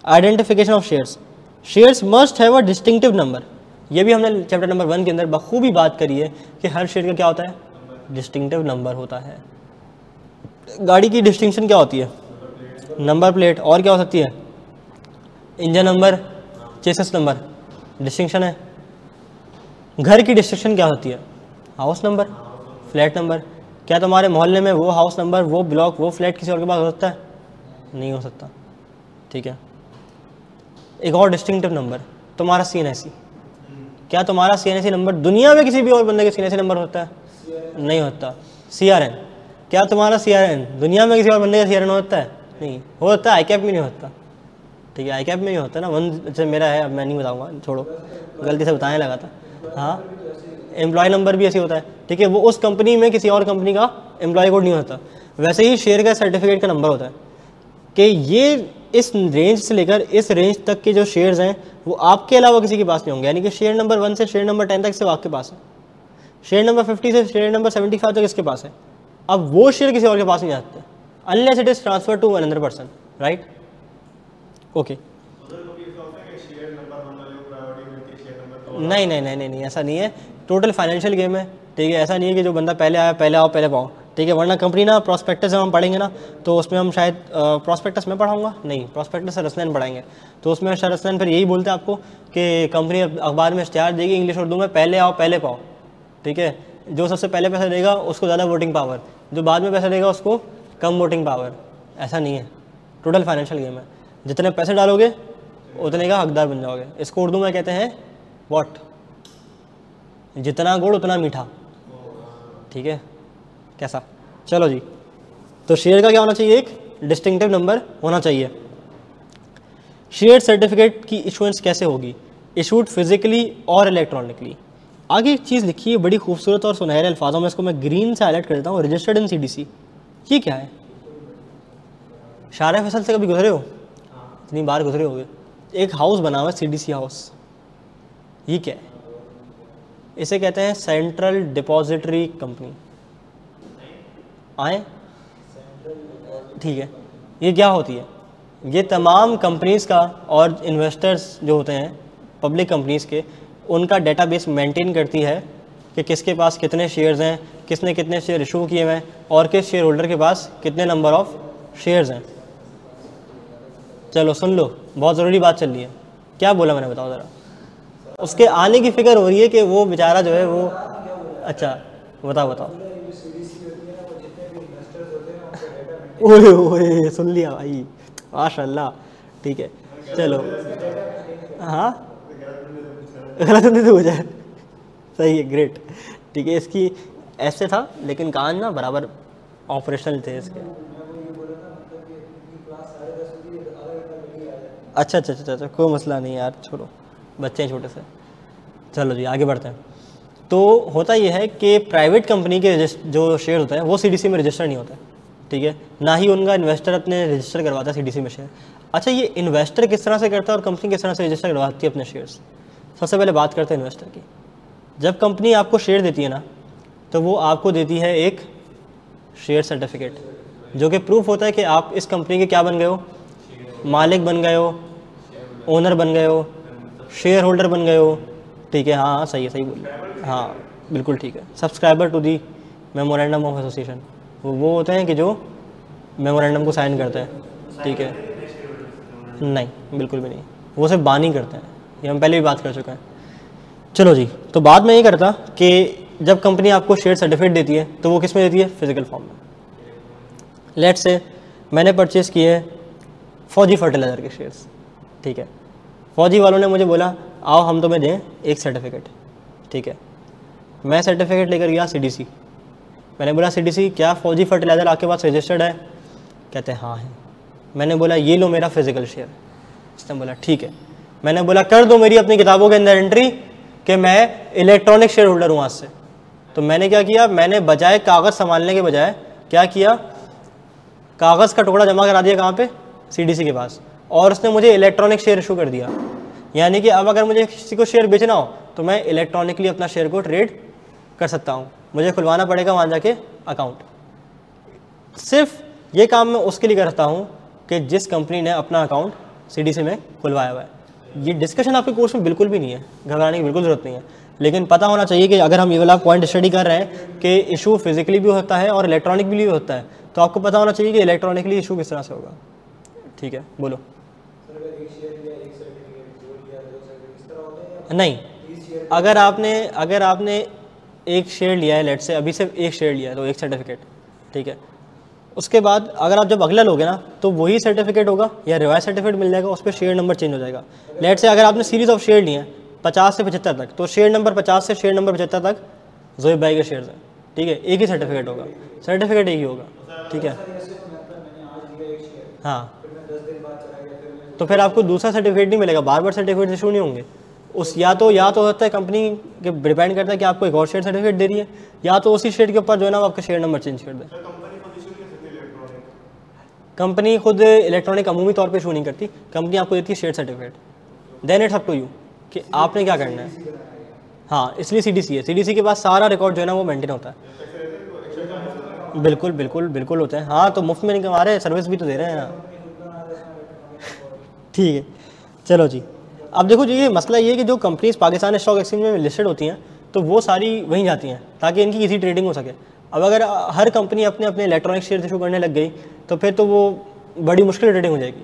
Identification of shares, shares must have a distinctive number. ये भी हमने चैप्टर नंबर 1 के अंदर बखूबी बात करी है कि हर शेयर का क्या होता है? डिस्टिंक्टिव नंबर होता है। गाड़ी की डिस्टिंक्शन क्या होती है? Number plate. और क्या हो सकती है? Engine number, chassis number, distinction है। घर की डिस्टिंक्शन क्या होती है? House number, flat number. क्या तुम्हारे मोहल्ले में वो हाउस नंबर, वो ब्लॉक, वो फ्लैट किसी और के पास हो सकता है? नहीं हो सकता। ठीक है। एक और डिस्टिंक्टिव नंबर, तुम्हारा CNSE। क्या तुम्हारा CNSE नंबर दुनिया में किसी भी और बंदे का CNSE नंबर होता है? नहीं होता। CRN, क्या तुम्हारा CRN दुनिया में किसी और बंदे का CRN होता है? नहीं होता। ICAP में नहीं होता। ठीक है, ICAP में ही होता है ना। वन जैसे मेरा है, अब मैं नहीं बताऊंगा, छोड़ो, गलती से बताने लगा था। हाँ, एम्प्लॉय नंबर भी ऐसे होता है। ठीक है, वो उस कंपनी में किसी और कंपनी का एम्प्लॉय कोड नहीं होता। वैसे ही शेयर का सर्टिफिकेट का नंबर होता है। कि ये इस रेंज से लेकर इस रेंज तक के जो शेयर्स हैं वो आपके अलावा किसी के पास नहीं होंगे, यानी कि शेयर नंबर 1 से शेयर नंबर 10 तक सिर्फ आपके पास है, शेयर नंबर 50 से शेयर नंबर 75 तक इसके पास है। अब वो शेयर किसी और के पास नहीं जाते unless it is transfer to another person, right? Okay, नहीं नहीं नहीं नहीं नहीं, ऐसा नहीं है, टोटल फाइनेंशियल गेम है, ठीक है? ऐसा नहीं है कि जो बंदा पहले आया पहले आओ पहले पाओ, ठीक है? वरना कंपनी ना प्रॉस्पेक्टस जब हम पढ़ेंगे ना तो उसमें हम शायद प्रॉस्पेक्टस में पढ़ाऊंगा, नहीं प्रॉस्पेक्टस रसनैन पढ़ाएंगे, तो उसमें रसनैन फिर यही बोलते हैं आपको कि कंपनी अखबार में इश्तिहार देगी इंग्लिश उर्दू में, पहले आओ पहले पाओ, ठीक है? जो सबसे पहले पैसा देगा उसको ज़्यादा वोटिंग पावर, जो बाद में पैसा देगा उसको कम वोटिंग पावर। ऐसा नहीं है, टोटल फाइनेंशियल गेम है, जितने पैसे डालोगे उतने का हकदार बन जाओगे। इसको उर्दू में कहते हैं व्हाट, जितना गुड़ उतना मीठा, ठीक है? कैसा? चलो जी, तो शेयर का क्या होना चाहिए? एक डिस्टिंक्टिव नंबर होना चाहिए। शेयर सर्टिफिकेट की इशुएंस कैसे होगी? इशूड फिजिकली और इलेक्ट्रॉनिकली। आगे एक चीज़ लिखी है बड़ी खूबसूरत और सुनहरे अल्फाजों में, इसको मैं ग्रीन से हाईलाइट कर देता हूँ, रजिस्टर्ड इन CDC। ये क्या है? शारा फैसल से कभी गुजरे हो? इतनी बार गुजरे होगे। एक हाउस बना हुआ है CDC हाउस, ये क्या है? इसे कहते हैं सेंट्रल डिपॉजिटरी कंपनी। आए, ठीक है? ये क्या होती है? ये तमाम कंपनीज़ का और इन्वेस्टर्स जो होते हैं पब्लिक कंपनीज़ के, उनका डेटाबेस मेंटेन करती है कि किसके पास कितने शेयर्स हैं, किसने कितने शेयर इशू किए हुए हैं और किस शेयर होल्डर के पास कितने नंबर ऑफ शेयर्स हैं। चलो सुन लो, बहुत ज़रूरी बात चल रही है। क्या बोला मैंने, बताओ ज़रा। उसके आने की फ़िक्र हो रही है कि वो बेचारा जो है वो, अच्छा बताओ। ओए ओए, सुन लिया भाई, माशाल्लाह, ठीक है? चलो, हाँ, गलत नहीं तो हो जाए, सही है, ग्रेट, ठीक है? इसकी ऐसे था लेकिन कान ना बराबर ऑपरेशनल थे इसके। अच्छा, कोई मसला नहीं यार, छोड़ो, बच्चे हैं छोटे से। चलो जी आगे बढ़ते हैं। तो होता यह है कि प्राइवेट कंपनी के जो शेयर होते हैं वो CDC में रजिस्टर नहीं होता है, ठीक है? ना ही उनका इन्वेस्टर अपने रजिस्टर करवाता है CDC में शेयर। अच्छा, ये इन्वेस्टर किस तरह से करता है और कंपनी किस तरह से रजिस्टर करवाती है अपने शेयर्स? सबसे पहले बात करते हैं इन्वेस्टर की। जब कंपनी आपको शेयर देती है ना, तो वो आपको देती है एक शेयर सर्टिफिकेट, जो कि प्रूफ होता है कि आप इस कंपनी के क्या बन गए हो, मालिक बन गए हो, ओनर बन गए हो, शेयर होल्डर बन गए हो, ठीक है? हाँ सही है, सही बोल, हाँ बिल्कुल ठीक है। Subscriber to the memorandum of association, वो होते हैं कि जो मेमोरेंडम को साइन करते हैं, ठीक है? नहीं, बिल्कुल भी नहीं, वो सिर्फ बानी करते हैं, ये हम पहले भी बात कर चुके हैं। चलो जी, तो बात मैं ये करता कि जब कंपनी आपको शेयर सर्टिफिकेट देती है तो वो किस में देती है? फिजिकल फॉर्म में। लेट्स से मैंने परचेज़ किए फौजी फर्टिलाइज़र के शेयर्स, ठीक है? फौजी वालों ने मुझे बोला आओ हम तुम्हें दें एक सर्टिफिकेट, ठीक है? मैं सर्टिफिकेट लेकर गया CDC। मैंने बोला CDC क्या फौजी फर्टिलाइज़र आपके पास रजिस्टर्ड है? कहते हैं हाँ है। मैंने बोला ये लो मेरा फिजिकल शेयर। उसने बोला ठीक है। मैंने बोला कर दो मेरी अपनी किताबों के अंदर एंट्री कि मैं इलेक्ट्रॉनिक शेयर होल्डर हूँ आज से। तो मैंने क्या किया, मैंने बजाय कागज़ संभालने के बजाय क्या किया, कागज़ का टुकड़ा जमा करा दिया कहाँ पे? CDC के पास, और उसने मुझे इलेक्ट्रॉनिक शेयर इशू कर दिया। यानी कि अब अगर मुझे किसी को शेयर बेचना हो तो मैं इलेक्ट्रॉनिकली अपना शेयर को ट्रेड कर सकता हूँ। मुझे खुलवाना पड़ेगा वहाँ जाके अकाउंट। सिर्फ ये काम मैं उसके लिए करता हूँ कि जिस कंपनी ने अपना अकाउंट CDC में खुलवाया हुआ है। ये डिस्कशन आपके कोर्स में बिल्कुल भी नहीं है, घबराने की बिल्कुल ज़रूरत नहीं है, लेकिन पता होना चाहिए कि अगर हम ये वाला पॉइंट स्टडी कर रहे हैं कि इशू फिजिकली भी होता है और इलेक्ट्रॉनिक भी होता है, तो आपको पता होना चाहिए कि इलेक्ट्रॉनिकली इशू किस तरह से होगा। ठीक है, बोलो। नहीं, अगर आपने एक शेयर लिया है, लेट से अभी सिर्फ एक शेयर लिया है तो एक सर्टिफिकेट, ठीक है? उसके बाद अगर आप जब अगला लोगे ना तो वही सर्टिफिकेट होगा या रिवाइज सर्टिफिकेट मिल जाएगा, उस पर शेयर नंबर चेंज हो जाएगा। लेट से अगर आपने सीरीज़ ऑफ शेयर लिए हैं 50 से 75 तक, तो शेयर नंबर 50 से शेयर नंबर 75 तक ज़ोएब भाई के शेयर्स हैं, ठीक है? एक ही सर्टिफिकेट होगा, सर्टिफिकेट एक ही होगा, ठीक है? हाँ, तो फिर आपको दूसरा सर्टिफिकेट नहीं मिलेगा, बार बार सर्टिफिकेट इशू नहीं होंगे। उस या तो होता है कंपनी के डिपेंड करता है कि आपको एक और शेयर सर्टिफिकेट दे रही है, या तो उसी शेयर के ऊपर जो है ना वो आपका शेयर नंबर चेंज कर दे। कंपनी खुद इलेक्ट्रॉनिक अमूमी तौर पे इशू नहीं करती, कंपनी आपको देती है share certificate, then it's up to you कि आपने क्या करना है। हाँ, इसलिए CDC है, CDC के पास सारा रिकॉर्ड जो है ना वो मेंटेन होता है। बिल्कुल बिल्कुल बिल्कुल होते हैं। हाँ, तो मुफ्त में नहीं कमा रहे, सर्विस भी तो दे रहे हैं ना। ठीक है, चलो जी। अब देखो जी, ये मसला ये है कि जो कंपनीज पाकिस्तान स्टॉक एक्सचेंज में लिस्टेड होती हैं तो वो सारी वहीं जाती हैं ताकि इनकी इजी ट्रेडिंग हो सके। अब अगर हर कंपनी अपने अपने इलेक्ट्रॉनिक शेयर इशू करने लग गई तो फिर तो वो बड़ी मुश्किल ट्रेडिंग हो जाएगी।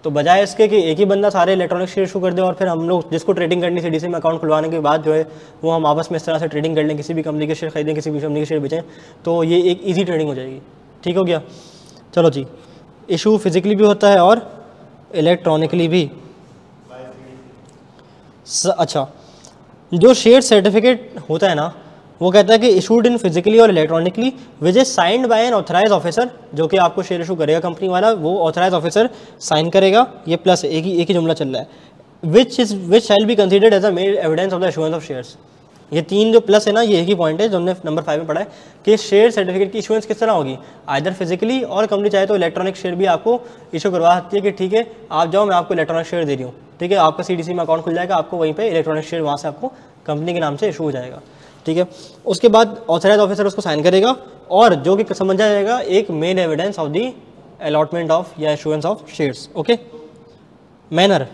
तो बजाय इसके कि एक ही बंदा सारे इलेक्ट्रॉनिक शेयर इशू कर दे और फिर हम लोग जिसको ट्रेडिंग करनी CDC में अकाउंट खुलवाने के बाद जो है वो हम आपस में इस तरह से ट्रेडिंग कर लें, किसी भी कंपनी के शेयर खरीदें, किसी भी कंपनी के शेयर बेचें, तो ये एक ईजी ट्रेडिंग हो जाएगी। ठीक हो गया। चलो जी, इशू फिजिकली भी होता है और इलेक्ट्रॉनिकली भी। अच्छा, जो शेयर सर्टिफिकेट होता है ना वो कहता है कि इशूड इन फिजिकली और electronically which is signed by an authorise officer, जो कि आपको शेयर इशू करेगा कंपनी वाला, वो ऑथराइज ऑफिसर साइन करेगा। ये प्लस एक ही जुमला चल रहा है, which shall be considered as a made evidence of the issuance of shares. ये 3 जो प्लस है ना, ये एक ही पॉइंट है जो हमने नंबर 5 में पढ़ा है कि शेयर सर्टिफिकेट की इशुएंस किस तरह होगी, आइदर फिजिकली, और कंपनी चाहे तो इलेक्ट्रॉनिक शेयर भी आपको इशू करवा सकती है कि ठीक है आप जाओ, मैं आपको इलेक्ट्रॉनिक शेयर दे रही हूँ, ठीक है, आपका CDC में अकाउंट खुल जाएगा, आपको वहीं पे इलेक्ट्रॉनिक शेयर वहाँ से आपको कंपनी के नाम से इशू हो जाएगा। ठीक है, उसके बाद ऑथराइज ऑफिसर उसको साइन करेगा और जो कि समझा जाएगा एक main evidence of the allotment of या issuance of shares. Okay, manner,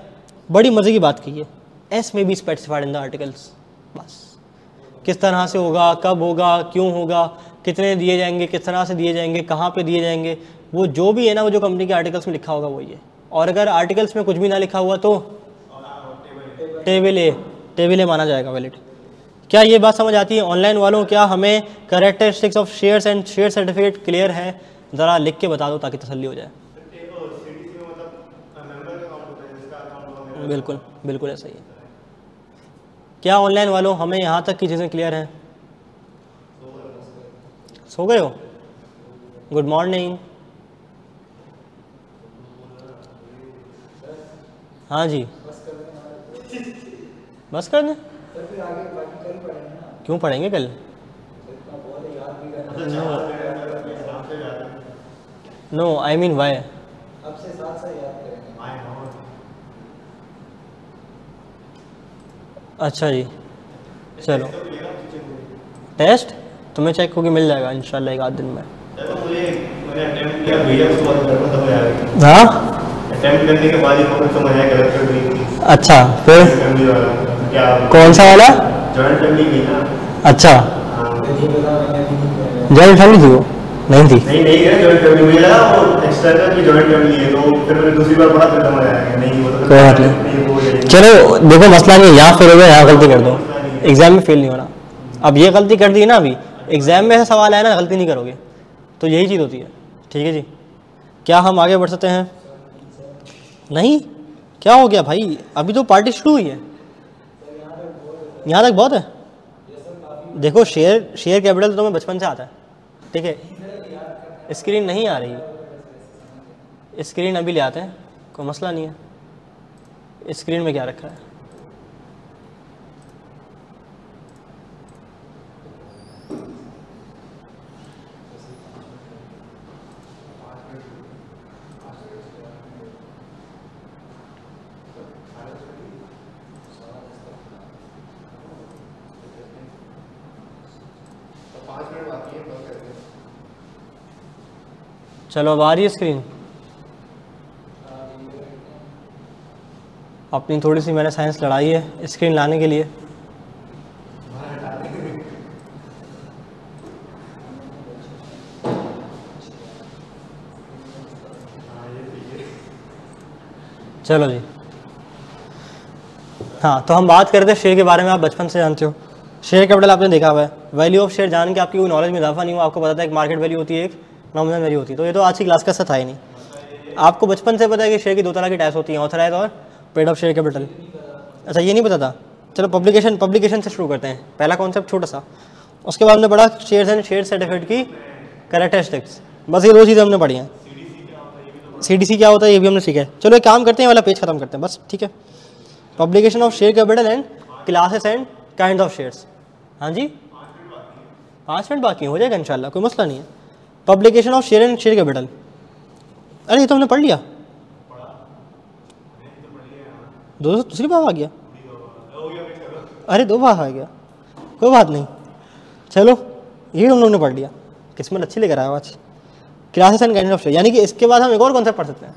बड़ी मजे की बात की है, as may be specified in the articles. बस किस तरह से होगा, कब होगा, क्यों होगा, कितने दिए जाएंगे, किस तरह से दिए जाएंगे, कहाँ पे दिए जाएंगे, वो जो भी है ना, वो जो कंपनी के आर्टिकल्स में लिखा होगा वही है। और अगर आर्टिकल्स में कुछ भी ना लिखा हुआ तो टेबल ए माना जाएगा वैलिड। क्या ये बात समझ आती है ऑनलाइन वालों? क्या हमें characteristics of shares and share certificate clear है? ज़रा लिख के बता दो ताकि तसल्ली हो जाए। बिल्कुल बिल्कुल ऐसा ही है। क्या ऑनलाइन वालों हमें यहाँ तक की चीज़ें क्लियर हैं? सो गए हो? Good morning. हाँ जी, बस कर दें? क्यों पढ़ेंगे कल? No, I mean why. अच्छा जी, चलो टेस्ट तुम्हें चेक होके मिल जाएगा इंशाल्लाह एक आध दिन में। हाँ, अटेम्प्ट करने के बाद ही समझ आया। अच्छा, फिर कौन सा वाला? जॉइंट फैमिली की ना। अच्छा, जॉइंट फैमिली थी वो? नहीं थी। नहीं है जॉइंट फैमिली, मुझे लगा वो एक्सटर्नल की जॉइंट फैमिली है, तो फिर मैंने दूसरी बार पढ़ा फिर समझ आया नहीं वो तो कोई बात नहीं। चलो देखो, मसला नहीं है, यहाँ फेल हो गया, यहाँ गलती कर दो, एग्जाम में फेल नहीं होना। अब ये गलती कर दी ना, अभी एग्जाम में ऐसा सवाल आया ना, गलती नहीं करोगे, तो यही चीज़ होती है। ठीक है जी, क्या हम आगे बढ़ सकते हैं? नहीं, क्या हो गया भाई, अभी तो पार्टी शुरू हुई है। यहाँ तक बहुत है। देखो, शेयर कैपिटल तो मैं बचपन से आता है, ठीक है। स्क्रीन नहीं आ रही, स्क्रीन अभी ले आते हैं, कोई मसला नहीं है। स्क्रीन में क्या रखा है? चलो अब आ रही है स्क्रीन अपनी। थोड़ी सी मैंने साइंस लड़ाई है स्क्रीन लाने के लिए। चलो जी, हाँ, तो हम बात करते हैं शेयर के बारे में। आप बचपन से जानते हो शेयर कैपिटल, आपने देखा हुआ है। वैल्यू ऑफ शेयर जान के आपकी कोई नॉलेज में इजाफा नहीं हुआ, आपको पता था एक मार्केट वैल्यू होती है, एक नॉमिनल वैल्यू होती है। तो ये तो आज की क्लास का था ही नहीं। आपको बचपन से पता है कि शेयर की 2 तरह की टाइप्स होती हैं, ऑथराइज और पेड ऑफ शेयर कैपिटल। अच्छा, ये नहीं पता था? चलो पब्लिकेशन से शुरू करते हैं। पहला कॉन्सेप्ट छोटा सा, उसके बाद हमने पढ़ा शेयर्स एंड शेयर सर्टिफिकेट की कैरेक्टरिस्टिक्स। बस ये 2 चीज़ें हमने पढ़ी हैं। CDC क्या होता है ये भी हमने सीखा है। चलो एक काम करते हैं, वाला पेज खत्म करते हैं बस, ठीक है। Publication of share capital and classes and kind of shares. हाँ जी, 5 मिनट बाकी हो जाएगा इंशाल्लाह, कोई मसला नहीं है। Publication of share and share capital. अरे ये तो हमने पढ़ लिया, दूसरी बार आ गया, अरे 2 बार आ गया, कोई बात नहीं, चलो ये हम लोग ने पढ़ लिया, किस्मत अच्छी लेकर आया आज। Classes and kinds of share, यानी कि इसके बाद हम एक और कॉन्सेप्ट पढ़ सकते हैं,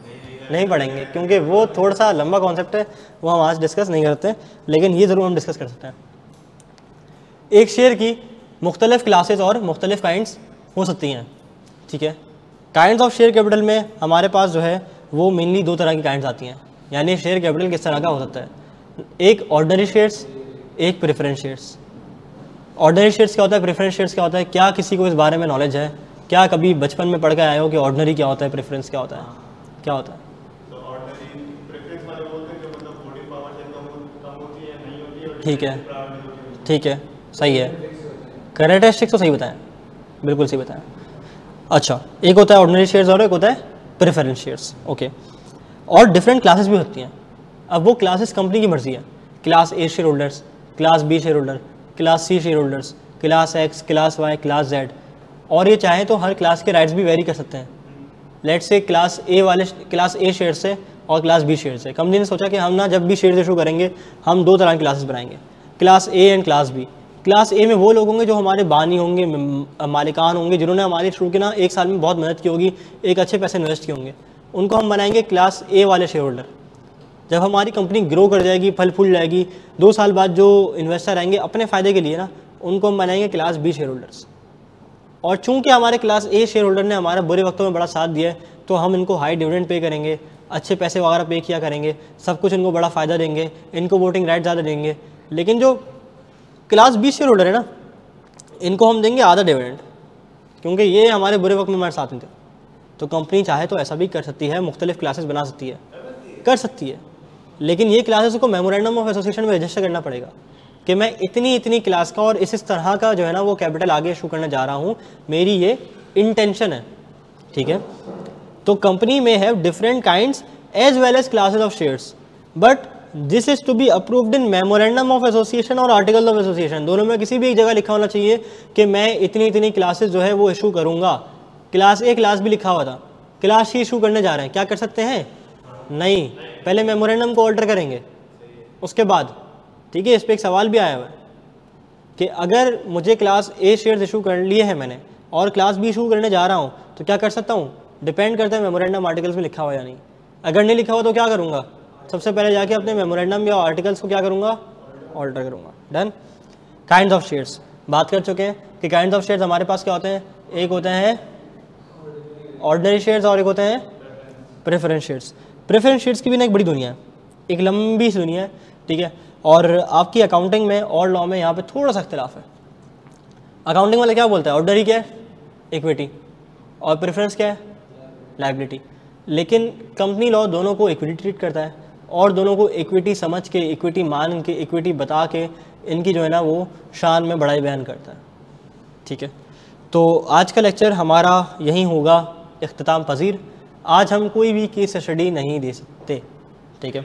नहीं पढ़ेंगे क्योंकि वो थोड़ा सा लंबा कॉन्सेप्ट है, वो हम आज डिस्कस नहीं करते, लेकिन ये ज़रूर हम डिस्कस कर सकते हैं। एक शेयर की मुख्तलिफ क्लासेस और मुख्तलिफ काइंड्स हो सकती हैं, ठीक है। काइंड्स ऑफ शेयर कैपिटल में हमारे पास जो है वो मेनली 2 तरह की काइंड्स आती हैं, यानी शेयर कैपिटल किस तरह का हो सकता है, एक ऑर्डिनरी शेयर्स, एक प्रेफरेंस शेयर्स। ऑर्डिनरी शेयर्स क्या होता है, प्रेफरेंस शेयर्स क्या होता है, क्या किसी को इस बारे में नॉलेज है, क्या कभी बचपन में पढ़ के आए हो कि ऑर्डिनरी क्या होता है, प्रेफरेंस क्या होता है, क्या होता है? ठीक है, ठीक है, सही है, कैरेक्टरिस्टिक्स तो सही बताएं, बिल्कुल सही बताएं। अच्छा, एक होता है ऑर्डिनरी शेयर्स और एक होता है प्रेफरेंस शेयर्स, ओके। और डिफरेंट क्लासेस भी होती हैं। अब वो क्लासेस कंपनी की मर्जी है, class A share holders, class B share holder, class C share holders, class X, class Y, class Z, और ये चाहें तो हर क्लास के राइट्स भी वेरी कर सकते हैं। लेट्स से क्लास ए वाले क्लास ए शेयर से और क्लास बी शेयर से कंपनी ने सोचा कि हम ना जब भी शेयर इशू करेंगे हम 2 तरह की क्लासेस बनाएंगे, class A and class B. Class A में वो लोग होंगे जो हमारे बानी होंगे, मालिकान होंगे, जिन्होंने हमारे शुरू के ना 1 साल में बहुत मेहनत की होगी, एक अच्छे पैसे इन्वेस्ट किए होंगे, उनको हम बनाएंगे क्लास ए वाले शेयर होल्डर। जब हमारी कंपनी ग्रो कर जाएगी, फल फूल जाएगी, 2 साल बाद जो इन्वेस्टर आएंगे अपने फ़ायदे के लिए ना, उनको हम बनाएंगे क्लास बी शेयर होल्डर्स। और चूंकि हमारे क्लास ए शेयर होल्डर ने हमारे बुरे वक्तों में बड़ा साथ दिया है, तो हम इनको हाई डिविडेंड पे करेंगे, अच्छे पैसे वगैरह पे किया करेंगे, सब कुछ इनको बड़ा फ़ायदा देंगे, इनको वोटिंग राइट ज़्यादा देंगे। लेकिन जो क्लास बी शेयर होल्डर है ना, इनको हम देंगे आधा डिविडेंड, क्योंकि ये हमारे बुरे वक्त में हमारे साथ नहीं थे। तो कंपनी चाहे तो ऐसा भी कर सकती है, मुख्तलिफ क्लासेस बना सकती है, कर सकती है, लेकिन ये क्लासेस को मेमोरेंडम ऑफ एसोसिएशन में रजिस्टर करना पड़ेगा कि मैं इतनी इतनी क्लास का और इस तरह का जो है ना वो कैपिटल आगे इशू करने जा रहा हूँ, मेरी ये इंटेंशन है, ठीक है। तो कंपनी में have different kinds as well as classes of shares, but this is to be approved in memorandum of association और आर्टिकल ऑफ एसोसिएशन। दोनों में किसी भी एक जगह लिखा होना चाहिए कि मैं इतनी इतनी क्लासेस जो है वो इशू करूँगा। क्लास ए क्लास भी लिखा हुआ था, क्लास सी इशू करने जा रहे हैं, क्या कर सकते हैं? नहीं, पहले मेमोरेंडम को ऑल्टर करेंगे उसके बाद, ठीक है। इस पर एक सवाल भी आया हुआ है कि अगर मुझे क्लास ए शेयर्स इशू कर लिए हैं मैंने और क्लास बी इशू करने जा रहा हूँ तो क्या कर सकता हूँ? डिपेंड करता है मेमोरेंडम आर्टिकल्स में लिखा हुआ या नहीं। अगर नहीं लिखा हुआ तो क्या करूँगा? सबसे पहले जाके अपने मेमोरेंडम या आर्टिकल्स को क्या करूँगा? ऑल्टर करूँगा। डन। काइंड्स ऑफ शेयर्स बात कर चुके हैं कि काइंड्स ऑफ शेयर्स हमारे पास क्या होते हैं, एक होते हैं ऑर्डिनरी शेयर्स और एक होते हैं प्रेफरेंस शेयर्स। प्रेफरेंस शेयर्स की भी ना एक बड़ी दुनिया है, एक लंबी सी दुनिया है, ठीक है। और आपकी अकाउंटिंग में और लॉ में यहाँ पे थोड़ा सा इख्तिलाफ है। अकाउंटिंग वाला क्या बोलता है? ऑर्डिनरी क्या है? इक्विटी, और प्रेफरेंस क्या है? लायबिलिटी। लेकिन कंपनी लॉ दोनों को इक्विटी ट्रीट करता है और दोनों को इक्विटी समझ के, इक्विटी मान के, इक्विटी बता के इनकी जो है ना वो शान में बड़ाई बयान करता है, ठीक है। तो आज का लेक्चर हमारा यहीं होगा इख्तिताम पजीर। आज हम कोई भी केस स्टडी नहीं दे सकते, ठीक है,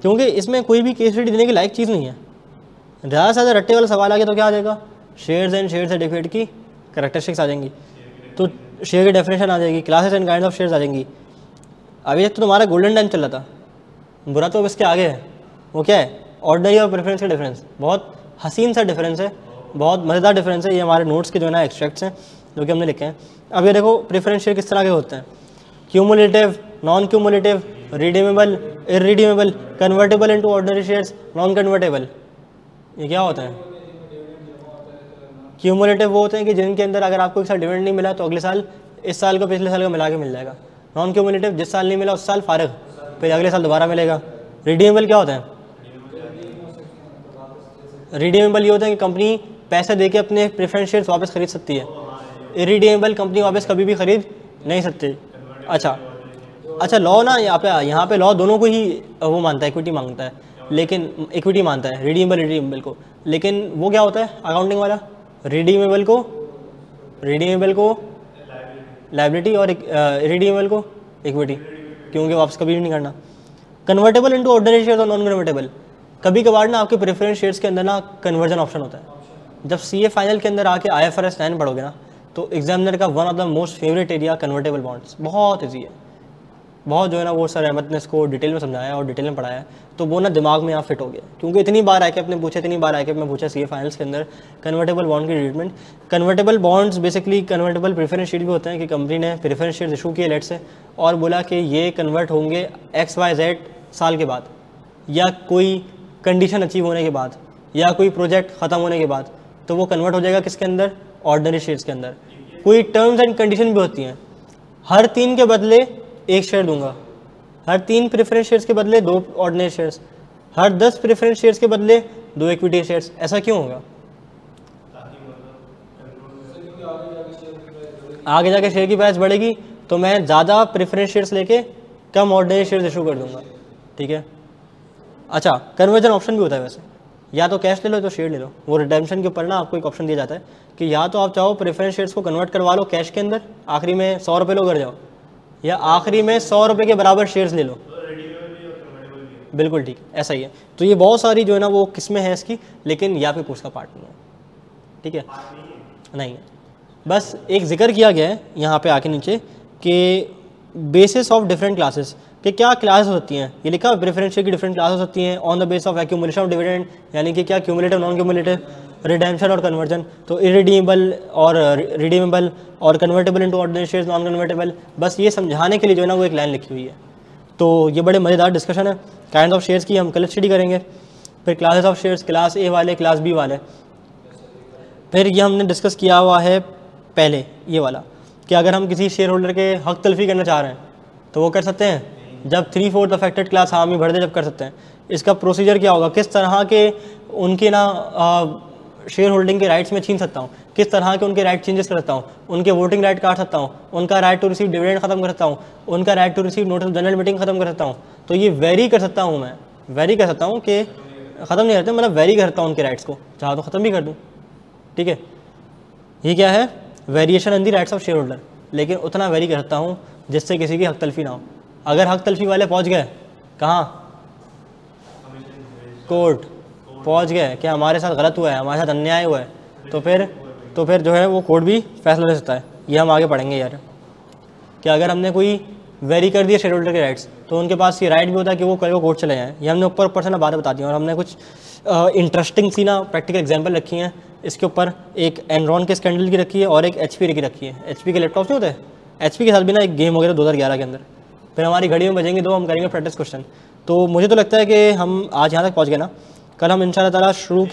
क्योंकि इसमें कोई भी केस स्टडी देने की लायक चीज़ नहीं है। ज़्यादा से ज़्यादा रट्टे वाला सवाल आ गया तो क्या आ जाएगा? शेयर्स एंड शेयर सर्टिफिकेट की करैक्टरिस्टिक्स आ जाएंगी, तो शेयर की डेफिनेशन आ जाएगी, classes and kinds of shares आ जाएंगी। अभी तक तो तुम्हारा गोल्डन टाइम चल रहा था, बुरा तो अब इसके आगे है। वो क्या है? ऑर्डिनरी और प्रेफरेंस का डिफरेंस। बहुत हसीन सा डिफरेंस है, बहुत मज़ेदार डिफरेंस है। ये हमारे नोट्स के जो है ना एक्सट्रैक्ट्स हैं जो कि हमने लिखे हैं। अब ये देखो प्रेफरेंस शेयर किस तरह के होते हैं, cumulative, non cumulative, redeemable, irredeemable, convertible into ordinary shares, non convertible. ये क्या होता है? क्यूमुलेटिव वो होते हैं कि जिनके अंदर अगर आपको एक साल डिविडेंड नहीं मिला तो अगले साल इस साल को पिछले साल का मिला के मिल जाएगा। नॉन क्यूमुलेटिव जिस साल नहीं मिला उस साल फारिग, फिर अगले साल दोबारा मिलेगा। रिडीमेबल क्या होता है? रिडीमेबल ये होता है कि कंपनी पैसे देके अपने प्रेफरेंस शेयर्स वापस खरीद सकती है। इररिडीमेबल कंपनी वापस कभी भी खरीद नहीं सकती। अच्छा लॉ ना यहाँ पे लॉ दोनों को ही वो मानता है, इक्विटी मांगता है, लेकिन इक्विटी मानता है रिडीमेबल को। लेकिन वो क्या होता है अकाउंटिंग वाला? रिडीमेबल को लायबिलिटी और इररिडीमेबल को इक्विटी, क्योंकि वापस कभी भी नहीं करना। कन्वर्टेबल इनटू ऑर्डिनरी शेयर्स और नॉन कन्वर्टेबल। कभी कभार ना आपके प्रेफरेंस शेयर्स के अंदर ना कन्वर्जन ऑप्शन होता है। जब सीए फाइनल के अंदर आके IFRS 9 पढ़ोगे ना तो एग्जामिनर का one of the most favourite area convertible bonds, बहुत ईजी है। बहुत जो है ना वो सर अहमद ने इसको डिटेल में समझाया और डिटेल में पढ़ाया, तो वो ना दिमाग में यहाँ फिट हो गया, क्योंकि इतनी बार आके अपने पूछे, इतनी बार आके मैं पूछा सीए फाइनल्स के अंदर कन्वर्टेबल बॉन्ड की treatment. Convertible bonds basically convertible preference sheet भी होते हैं कि कंपनी ने प्रेफरेंस शीट इशू किए लेट से और बोला कि ये कन्वर्ट होंगे XYZ साल के बाद, या कोई कंडीशन अचीव होने के बाद, या कोई प्रोजेक्ट ख़त्म होने के बाद, तो वो कन्वर्ट हो जाएगा किसके अंदर, ऑर्डिनरी शेयर्स के अंदर। कोई टर्म्स एंड कंडीशन भी होती हैं, हर 3 के बदले 1 शेयर दूंगा, हर 3 प्रेफरेंस शेयर्स के बदले 2 ऑर्डिनरी शेयर्स, हर 10 प्रेफरेंस शेयर्स के बदले 2 इक्विटी शेयर्स। ऐसा क्यों होगा? आगे जाके शेयर की प्राइस बढ़ेगी तो मैं ज़्यादा प्रेफरेंस शेयर्स लेके कम ऑर्डिनरी शेयर्स इशू कर दूंगा, ठीक है। अच्छा, कन्वर्जन ऑप्शन भी होता है वैसे, या तो कैश ले लो तो शेयर ले लो। वो रिडेम्पशन के ऊपर ना आपको एक ऑप्शन दिया जाता है कि या तो आप चाहो प्रेफरेंस शेयर्स को कन्वर्ट करवा लो कैश के अंदर, आखिरी में 100 रुपये लो कर जाओ, या आखिरी में 100 रुपये के बराबर शेयर्स ले लो। बिल्कुल ठीक, ऐसा ही है। तो ये बहुत सारी जो है ना वो किस्में हैं इसकी, लेकिन यहाँ पे कोर्स का पार्ट नहीं है, ठीक है, नहीं है। बस एक जिक्र किया गया है यहाँ पे आके नीचे कि बेसिस ऑफ डिफरेंट क्लासेस, कि क्या क्लासेस होती हैं, ये लिखा प्रेफरेंस शेयर की डिफरेंट क्लासेस होती हैं on the base of accumulation of dividend, यानी कि क्या क्यूमुलेटिव, नॉन क्यूमुलेटिव, रिडेम्पशन और कन्वर्जन। तो इरिडीमेबल और रिडीमेबल और convertible into ordinary shares, non convertible, बस ये समझाने के लिए जो है ना वो एक लाइन लिखी हुई है। तो ये बड़े मज़ेदार डिस्कशन है। काइंड ऑफ शेयर्स की हम कल स्टडी करेंगे, फिर क्लासेस ऑफ शेयर्स, क्लास ए वाले, क्लास बी वाले, फिर ये हमने डिस्कस किया हुआ है पहले ये वाला कि अगर हम किसी शेयर होल्डर के हक तलफी करना चाह रहे हैं तो वो कर सकते हैं जब 3/4 अफेक्टेड क्लास हामी भर दे, जब कर सकते हैं। इसका प्रोसीजर क्या होगा, किस तरह के उनके ना शेयर होल्डिंग के राइट्स में छीन सकता हूँ, किस तरह के उनके राइट चेंजेस कर सकता हूँ, उनके वोटिंग राइट काट सकता हूँ, उनका राइट टू रिसीव डिविडेंड खत्म कर सकता हूँ, उनका right to receive notice general meeting खत्म कर सकता हूँ। तो ये वेरी कर सकता हूँ, मैं वेरी कर सकता हूँ कि ख़त्म नहीं करते, मतलब वेरी करता हूँ उनके राइट्स को, चाहो तो ख़त्म भी कर दूँ, ठीक है। ये क्या है, variation in the rights of share holder, लेकिन उतना वेरी कर सकता हूँ जिससे किसी की हक तलफी ना हो। अगर हक तलफी वाले पहुँच गए कहाँ, कोर्ट पहुँच गए कि हमारे साथ गलत हुआ है, हमारे साथ अन्याय हुआ है, तो फिर जो है वो कोर्ट भी फैसला ले सकता है। ये हम आगे पढ़ेंगे यार, कि अगर हमने कोई वेरी कर दिया शेयर होल्डर के राइट्स तो उनके पास ये राइट भी होता है कि वो कल को कोर्ट चले जाएँ। ये हमने ऊपर से ना बातें बता दी और हमने कुछ इंटरेस्टिंग सी ना प्रैक्टिकल एग्जाम्पल रखी हैं इसके ऊपर। एक एनरॉन के स्कैंडल की रखी है और एक HP की रखी है। HP के लैपटॉप नहीं होते, HP के साथ भी ना एक गेम हो गया 2011 के अंदर। फिर हमारी घड़ी में बजेंगे 2, हम करेंगे प्रैक्टिस क्वेश्चन। तो मुझे तो लगता है कि हम आज यहाँ तक पहुँच गए ना, कल हम इंशाल्लाह ताला शुरू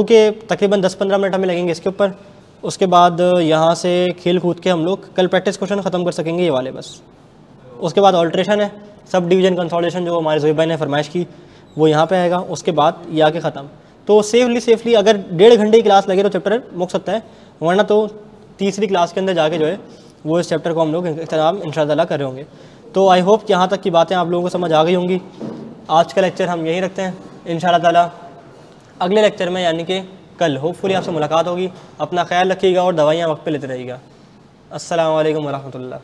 के तकरीबन 10-15 मिनट हमें लगेंगे इसके ऊपर। उसके बाद यहाँ से खेल कूद के हम लोग कल प्रैक्टिस क्वेश्चन ख़त्म कर सकेंगे ये वाले बस। उसके बाद ऑल्ट्रेशन है, सब डिवीजन कंसोलिडेशन जो हमारे ज़ोहिब भाई ने फरमाइश की वो यहाँ पे आएगा। उसके बाद ये आके ख़त्म। तो सेफली अगर 1.5 घंटे की क्लास लगे तो चैप्टर मुक सकता है, वरना तो तीसरी क्लास के अंदर जाके जो है वो इस चैप्टर को हम लोग इंतजाम इंशाअल्लाह कर रहे होंगे। तो आई होप कि यहाँ तक की बातें आप लोगों को समझ आ गई होंगी। आज का लेक्चर हम यहीं रखते हैं, इंशाअल्लाह ताला अगले लेक्चर में यानी कि कल होपफुली आपसे मुलाकात होगी। अपना ख्याल रखिएगा और दवाइयाँ वक्त पे लेते रहिएगा। अस्सलाम वालेकुम वरहमतुल्लाह।